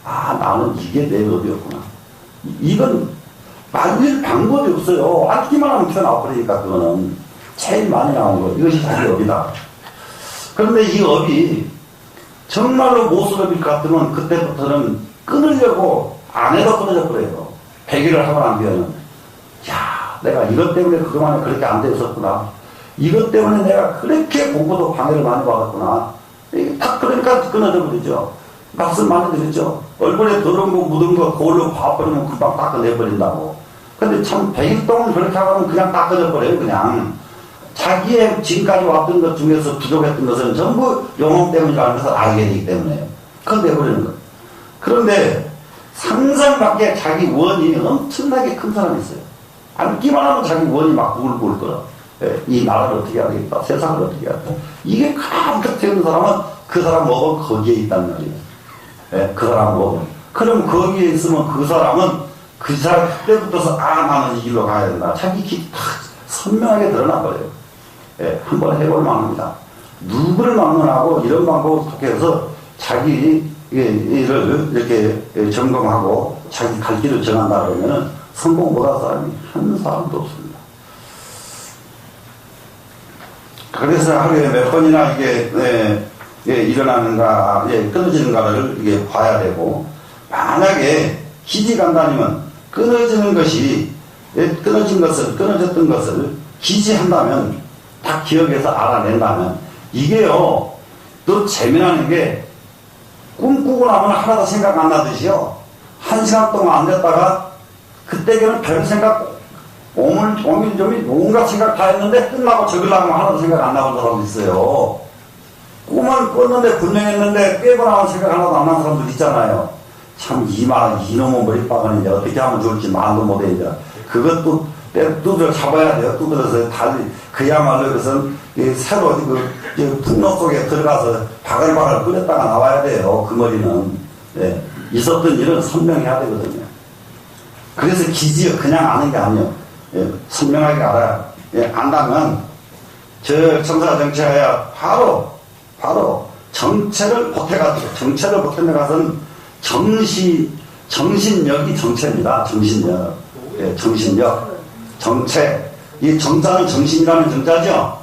아, 나는 이게 내 업이었구나. 이건 말릴 방법이 없어요. 앉기만 하면 튀어나와버리니까 그거는 제일 많이 나온 거. 이것이 자기 업이다. 그런데 이 업이 정말로 모습업일 것 같으면 그때부터는 끊으려고 안 해도 끊어져 버려요. 100일을 하고 난 뒤에는 야, 내가 이것 때문에 그동안에 그렇게 안 돼 있었구나. 이것 때문에 내가 그렇게 공부도 방해를 많이 받았구나. 이게 딱 그러니까 끊어져 버리죠. 말씀 많이 드렸죠. 얼굴에 더러운 거 묻은 거 그걸로 봐버리면 금방 닦아내버린다고. 근데 참 100일 동안 그렇게 하면 그냥 닦아져 버려요. 그냥 자기의 지금까지 왔던 것 중에서 부족했던 것은 전부 영혼 때문이라는 것을 알게 되기 때문에 그건 내버리는 거예요. 그런데 상상 밖에 자기 원이 엄청나게 큰 사람이 있어요. 앉기만 하면 자기 원이 막 울고 거야. 이 나라를 어떻게 해야 되겠다. 세상을 어떻게 해야 되겠다. 이게 가득 채우는 사람은 그 사람 업은 거기에 있단 말이에요. 그 사람 업은. 그럼 거기에 있으면 그 사람은 그 사람 그때부터서 나는 이 길로 가야 된다. 자기 길이 다 선명하게 드러나버려요. 한번 해볼 만합니다. 누구를 막론하고 이런 방법을 택해서 자기 일을 이렇게 점검하고 자기 갈 길을 정한다 그러면은 성공 못한 사람이 한 사람도 없습니다. 그래서 하루에 몇 번이나 이게 일어나는가, 끊어지는가를 이게 봐야 되고, 만약에 기지간단이면 끊어지는 것이, 끊어졌던 것을 기지한다면, 딱 기억해서 알아낸다면, 이게요, 또 재미나는 게, 꿈꾸고 나면 하나도 생각 안 나듯이요, 1시간 동안 안 됐다가, 그때는 별 생각, 오밀조밀 온갖 생각 다 했는데, 끝나고 적으려면 하나도 생각 안 나는 사람도 있어요. 꿈을 꿨는데 분명했는데 깨고 나면 생각 하나도 안 나는 사람들 있잖아요. 참 이놈의 머리빠가는 이제 어떻게 하면 좋을지 말도 못해 이제 그것도 두드려 잡아야 돼요. 두드려서 달리 그야말로 그것은 새로 그 분노 속에 들어가서 바글바글 끓였다가 나와야 돼요. 그 머리는 있었던 일은 선명해야 되거든요. 그래서 기지요 그냥 아는 게 아니에요. 선명하게 알아야 안다면 저 청사정치하야 바로 정체를 보태가지고 정체를 보태가서는 정신력이 정체입니다. 정신력. 정신력. 정체. 이 정자는 정신이라는 정자죠?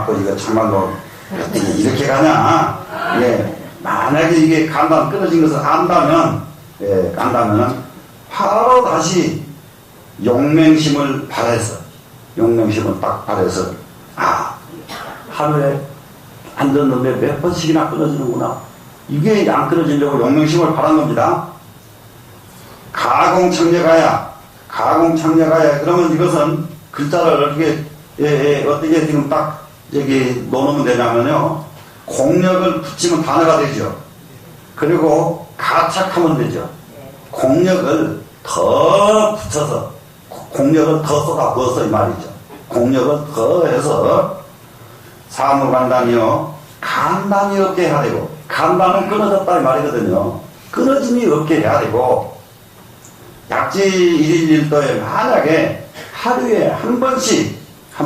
또 이거 정말로 어떻게 이렇게 가냐? 만약에 이게 간단 끊어진 것을 안다면 바로 다시 용맹심을 발해서 용맹심을 딱 발해서 하루에 안 듣는데 몇 번씩이나 끊어지는구나. 이게 안 끊어지려고 용맹심을 바란 겁니다. 가공창녀가야 그러면 이것은 글자를 어떻게 지금 딱 여기 놓으면 되냐면요. 공력을 붙이면 단어가 되죠. 그리고 가착하면 되죠. 공력을 더 붙여서 공력을 더 쏟아부어서 이 말이죠. 공력을 더 해서 사무간단이요. 간단히 없게 해야 되고 간단은 끊어졌다 이 말이거든요. 끊어짐이 없게 해야 되고 약지 1일 1도에 만약에 하루에 한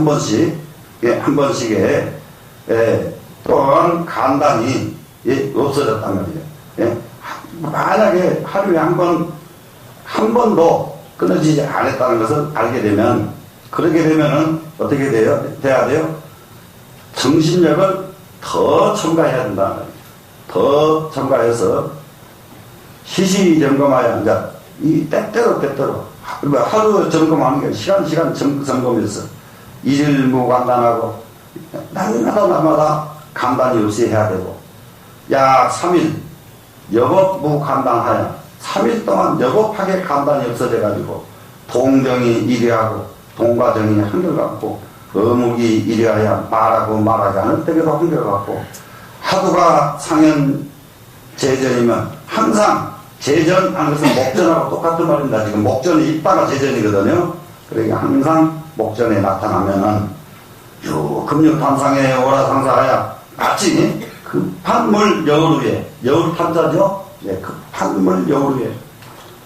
번씩에 또한 간단히 없어졌단 말이에요. 만약에 하루에 한 번도 끊어지지 않았다는 것을 알게 되면, 그러게 되면은 어떻게 돼야 돼요? 정신력을 더 첨가해야 된다. 더 첨가해서 시시점검하여, 이제, 이 때때로, 하루 점검하는 게 시간 점검해서 일무간단하고, 날마다 간단히 없이 해야 되고, 약 3일, 여법무간단하여, 3일 동안 여법하게 간단히 없어져가지고 동정이 이리하고 동과정이 한결같고 어묵이 이리하여 말하기 않을 때에도 한결같고 하두가 상현 재전이면 항상 재전하는 것은 목전하고 똑같은 말입니다. 지금 목전이 있다가 재전이거든요. 그러니까 항상 목전에 나타나면은 금육탄상에 오라상사하여 마치 급한 물 여울 위에 여울 탐자죠. 급한 물 여울 위에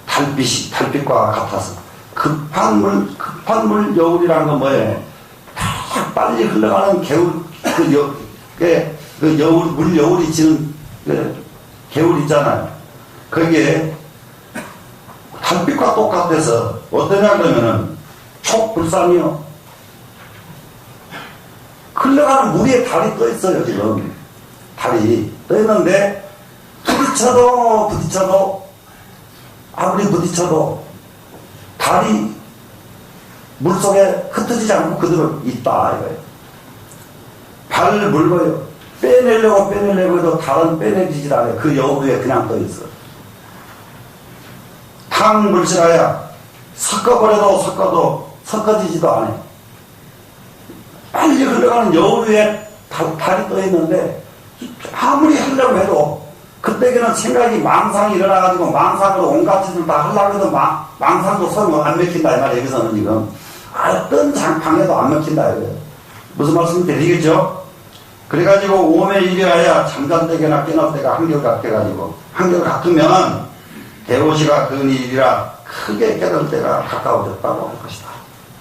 달빛과 같아서 급한 물 여울이라는 건 뭐예요? 빨리 흘러가는 개울 물 여울이 지는 개울 있잖아요. 거기에 달빛과 똑같아서 어떠냐 그러면은 촉불산이요. 흘러가는 물 위에 달이 떠 있어요. 지금 달이 떠 있는데 아무리 부딪혀도 달이 물속에 흩어지지 않고 그대로 있다 이거예요. 발을 물고요. 빼내려고 해도 달은 빼내지질 않아요. 그 여울 위에 그냥 떠 있어. 탕물질하여 섞어도 섞어지지도 않아요. 빨리 흘러가는 여울 위에 달이 떠 있는데 아무리 하려고 해도 그때에는 생각이 망상이 일어나가지고 망상으로 온갖 짓을 다 하려고 해도 망상도 소용 안 먹힌다 이 말이에요. 여기서는 지금 어떤 장방에도 안 먹힌다 이거예요. 무슨 말씀인지 되시겠죠? 그래가지고 오매 이리하여 잠잘 때나 깨날 때가 한결같아가지고 한결같으면 대오시가 근일이라 크게 깨달 때가 가까워졌다고 할 것이다.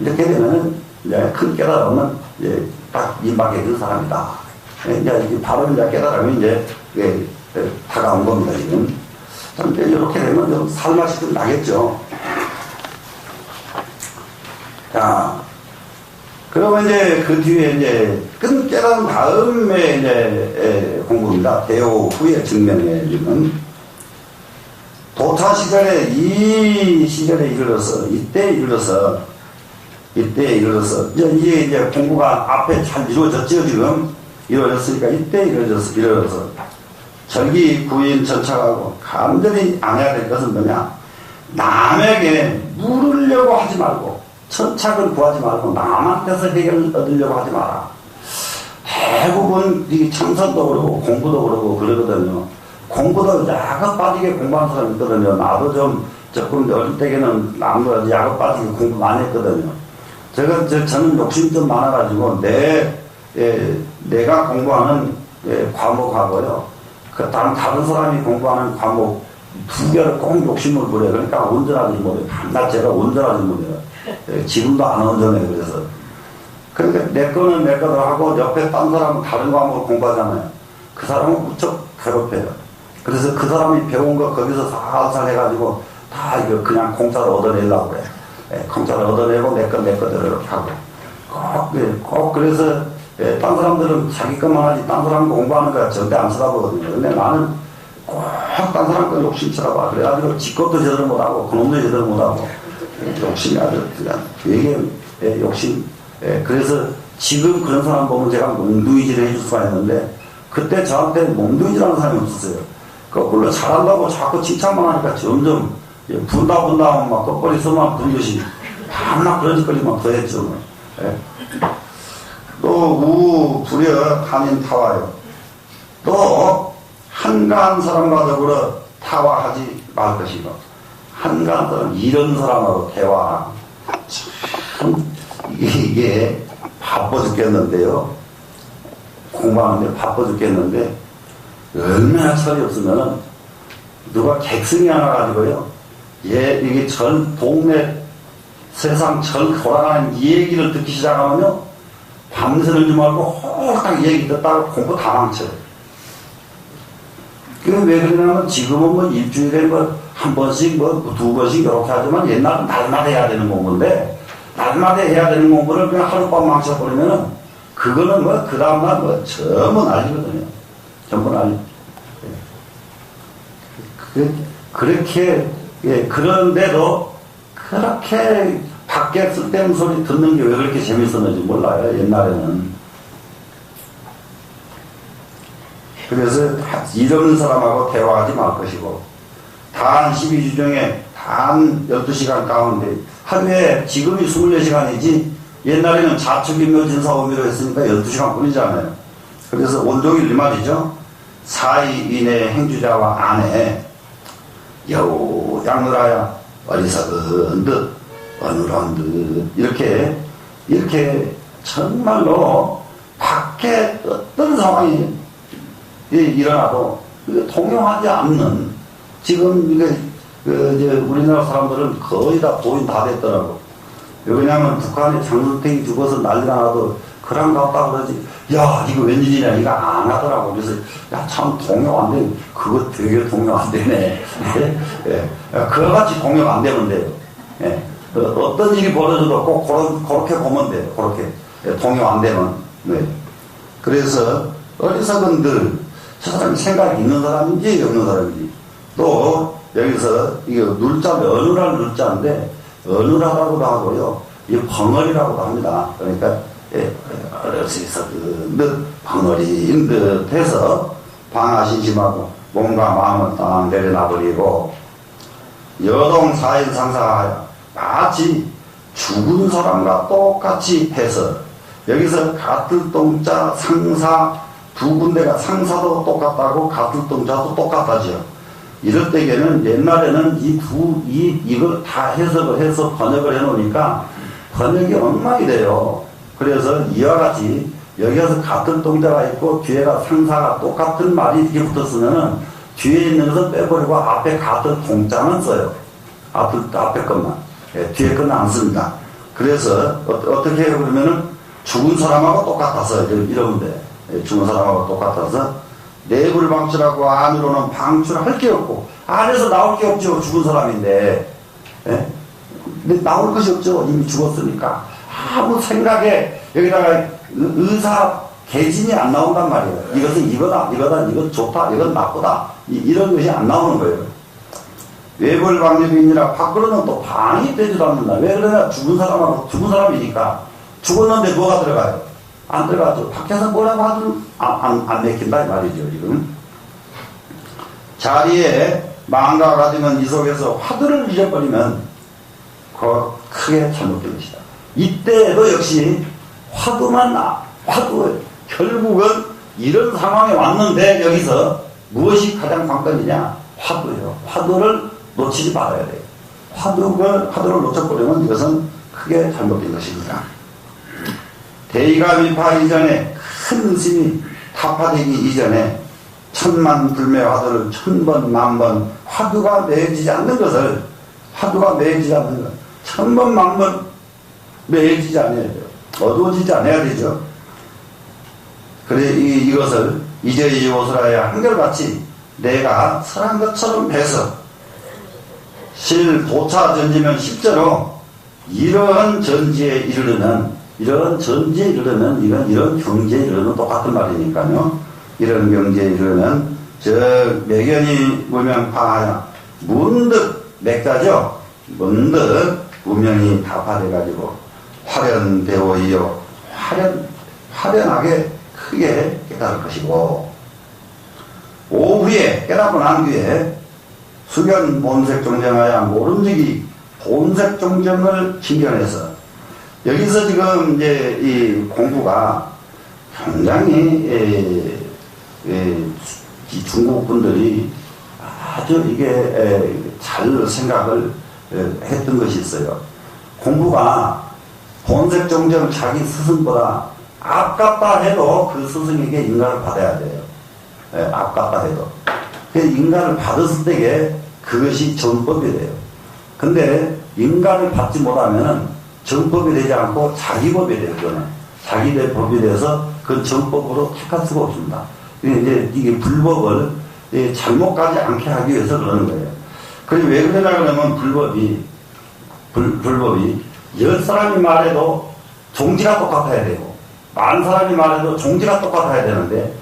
이렇게 되면은 이제 큰 깨달음은 이제 딱 임박해 있는 사람이다. 이제 바로 이제 깨달음이 이제 다가온 겁니다, 지금. 이제 이렇게 되면 좀 살맛이 좀 나겠죠. 자, 그러면 이제 그 뒤에 이제 끈 깨달은 다음에 이제 공부입니다. 대오 후에 증명해 주는 도타 시절에 이 시절에 이르러서 이때 이르러서 이제 공부가 앞에 잘 이루어졌죠. 지금 이루어졌으니까 이때 이루어져서 절기 구인 전착하고 간절히 안 해야 될 것은 뭐냐, 남에게 물으려고 하지 말고 천착을 구하지 말고 남한테서 해결을 얻으려고 하지 마라. 대부분 이 참선도 그러고 공부도 그러고 그러거든요. 공부도 야급 빠지게 공부하는 사람이 있거든요. 나도 좀 조금 어릴 때에는 남도 야급 빠지게 공부 많이 했거든요. 저는 욕심이 좀 많아가지고 내가 공부하는 과목하고요, 그 다른 사람이 공부하는 과목 두 개를 꼭 욕심을 부려요. 그러니까 온전하지 못해요. 밤낮 제가 온전하지 못해요. 지금도 안 온전해요. 그러니까 내 거는 내 거로 하고 옆에 딴 사람은 다른 과목을 공부하잖아요. 그 사람은 무척 괴롭혀요. 그래서 그 사람이 배운 거 거기서 살살 해가지고 다 이거 그냥 공짜로 얻어내려고 그래. 공짜로 얻어내고 내 거대로 이렇게 하고. 꼭 그래서 딴 사람들은 자기 것만 하지 딴 사람 공부하는 거 절대 안 쳐다보거든요. 근데 나는 꼭 딴 사람 거 욕심 쳐다봐. 그래가지고 지 것도 제대로 못하고 그놈도 제대로 못하고 욕심이 아주 그냥 되게 욕심. 그래서 지금 그런 사람 보면 제가 몽둥이질을 해줄 수가 있는데 그때 저한테 몽둥이질하는 사람이 없었어요. 거꾸로 잘한다고 자꾸 칭찬만 하니까 점점 분다 하면 막 거꾸로 있어만 분듯이 밤낮 그런 짓거리만 더 했죠. 또 우 불여 한인 타와요. 또 한가한 사람과 더불어 타와하지 말 것이고, 한가한 사람 이런 사람하고 대화. 참 이게 바빠 죽겠는데요. 공부하는데 바빠 죽겠는데 얼마나 철이 없으면은 누가 객승이 하나 가지고요, 이게 동네 세상 전 돌아가는 이 얘기를 듣기 시작하면요, 밤새는 줄 말고 홀딱 얘기 듣다가 공부 다 망쳐요. 그게 왜 그러냐면 지금은 뭐 일주일에 한 번씩 두 번씩 이렇게 하지만 옛날은 날마다 해야 되는 공부인데, 날마다 해야 되는 공부를 그냥 하룻밤 망쳐버리면은 그거는 그 다음날 전부 난리거든요. 전부 난리. 그렇게, 그런데도 그렇게 밖에 쓸데없는 소리 듣는 게 왜 그렇게 재밌었는지 몰라요, 옛날에는. 그래서 이러는 사람하고 대화하지 말 것이고, 단 12주 중에 단 12시간 가운데 하루에 지금이 24시간이지 옛날에는 자축인묘 진사오미로 했으니까 12시간 뿐이잖아요. 그래서 온종일 이 말이죠. 사이 이내 행주자와 아내 여우 양누라야 어리석은 듯 어눌한 듯 이렇게 정말로 밖에 어떤 상황이 일어나도 통용하지 않는, 지금 이제 우리나라 사람들은 거의 다 도인 다 됐더라고. 왜냐하면 북한에 장선택이 죽어서 난리가 나도 그랑 갔다 그러지, 야 이거 웬일이냐 이거 안 하더라고. 그래서 야 참 동요 안 돼. 그거 되게 동요 안 되네. 그와 같이 동요 안 되면 돼요. 어떤 일이 벌어져도 꼭 그렇게 보면 돼요. 그렇게 동요 안 되면. 그래서 어리석은들, 저 사람이 생각이 있는 사람인지 없는 사람인지. 또 여기서 이거 눌자인데 어눌한 눌자인데 어눌하다고도 하고요, 이 벙어리라고도 합니다. 그러니까 어리석은 듯 벙어리인 듯 해서 방아신심하고 몸과 마음을 딱 내려놔버리고, 여동 사인 상사하여 마치 죽은 사람과 똑같이 해서, 여기서 같은 동자 상사 두 군데가 상사도 똑같다고 같은 동자도 똑같다죠. 이럴 때에는 옛날에는 이걸 다 해석을 해서 번역을 해 놓으니까 번역이 엉망이 돼요. 그래서 이와 같이 여기에서 같은 동자가 있고 뒤에가 상사가 똑같은 말이 이렇게 붙었으면은 뒤에 있는 것은 빼버리고 앞에 같은 동자만 써요. 앞에 것만. 뒤에 것은 안 씁니다. 그래서 어떻게 해요? 그러면은 죽은 사람하고 똑같아서 이러면 돼. 죽은 사람하고 똑같아서 내부를 방출하고 안으로는 방출할 게 없고 안에서 나올 게 없죠. 죽은 사람인데. 예? 근데 나올 것이 없죠. 이미 죽었으니까. 아무 생각에 여기다가 의사 개진이 안 나온단 말이에요. 이것은 이거다, 이건 좋다, 이건 나쁘다. 이런 것이 안 나오는 거예요. 외벌 방립이니라 밖으로는 또 방이 되지도 않는다. 왜 그러냐? 죽은 사람이니까. 죽었는데 뭐가 들어가요? 안 들어가죠. 밖에서 뭐라고 하든 안 맥힌다 이 말이죠. 지금 자리에 망가 가지면 이 속에서 화두를 잊어버리면 크게 잘못된 것이다. 이때에도 역시 화두 결국은 이런 상황에 왔는데 여기서 무엇이 가장 관건이냐? 화두예요. 화두를 놓치지 말아야 돼요. 화두를 놓쳐버리면 이것은 크게 잘못된 것입니다. 대의가 위파 이전에 큰 의심이 타파되기 이전에 천만 불매 화두를 천번 만번 화두가 매여지지 않는 것을 천번 만번 매여지지 않아야 돼요. 어두워지지 않아야 되죠. 그래 이것을 이제 이 옷을하여 한결같이 내가 설한 것처럼 해서 실 도차 전지면 십자로 이런 전지에 이르르면 이런 경지에 이르르면 똑같은 말이니까요. 이런 경지에 이르르면 저 매견이 무명파하여 문득 맥자죠. 문득 무명이 다파돼가지고 화련되어이요 화련하게 크게 깨달을 것이고 오후에 깨닫고 난 뒤에 수견 본색 종정하여 모름지기 본색 종정을 신견해서 여기서 지금 이제 이 공부가 굉장히 이 중국 분들이 아주 이게 잘 생각을 했던 것이 있어요. 공부가 본색 종정 자기 스승보다 아깝다 해도 그 스승에게 인가를 받아야 돼요. 아깝다 해도. 인가를 받았을 때에 그것이 전법이 돼요. 근데 인가를 받지 못하면 전법이 되지 않고 자기 법이 돼요. 그거는. 자기 법이 돼서 그건 전법으로 택할 수가 없습니다. 이제 이게 불법을 잘못 가지 않게 하기 위해서 그러는 거예요. 그리고 왜 그러냐 그러면 불법이 10사람이 말해도 종지가 똑같아야 되고 10,000사람이 말해도 종지가 똑같아야 되는데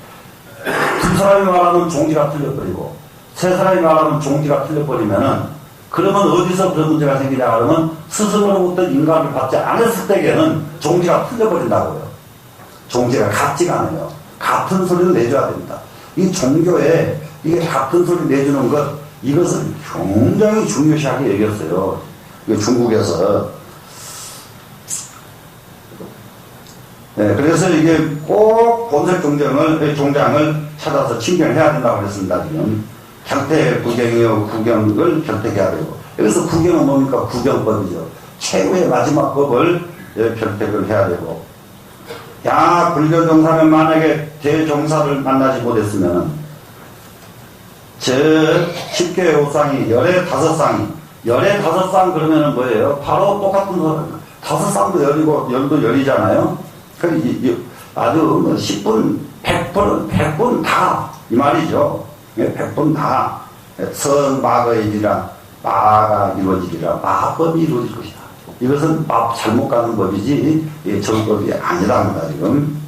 2사람이 말하면 종지가 틀려버리고 3사람이 말하면 종지가 틀려버리면은 그러면 어디서 그런 문제가 생기냐 그러면 스승으로부터 인가를 받지 않았을 때에는 종지가 틀려버린다고요. 종지가 같지가 않아요. 같은 소리를 내줘야 됩니다. 이 종교에 이게 같은 소리 내주는 것 이것을 굉장히 중요시하게 여겼어요. 중국에서. 네, 그래서 이게 꼭 본색 종장을 찾아서 친견해야 된다고 그랬습니다. 지금 경태 구경이요, 구경을 결택해야 되고 여기서 구경은 뭡니까? 구경법이죠. 최후의 마지막 법을 결택을 해야 되고 야 불교 종사면 만약에 대종사를 만나지 못했으면 저 10개의 오상이 열의 5쌍이 열의 5쌍 그러면은 뭐예요? 바로 똑같은 거 5쌍도 열이고 열도 열이잖아요. 아주 10분, 100분 다 이 말이죠. 100분 다 선마거이리라 마가 이루어지리라 마법이 이루어질 것이다. 이것은 잘못 가는 법이지 정법이 아니랍니다. 지금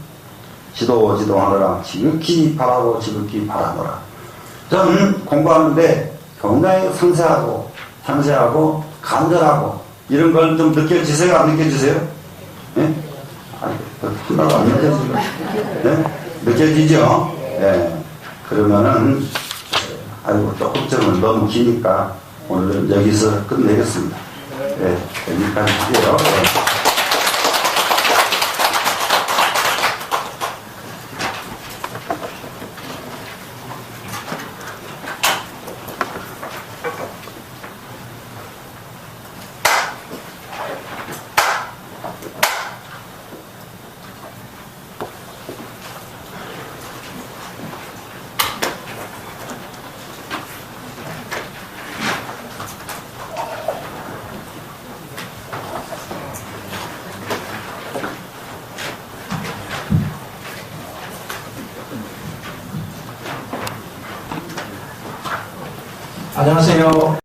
지도하느라 지극히 바라고 지극히 바라노라. 저는 공부하는데 굉장히 상세하고 간절하고 이런 걸 좀 느껴지세요? 안 느껴지세요? 네? 하나도 안 느껴지죠? 네? 느껴지죠? 네. 그러면은 조금 너무 기니까 오늘은 여기서 끝내겠습니다. 네, 여기까지 할게요. 안녕하세요.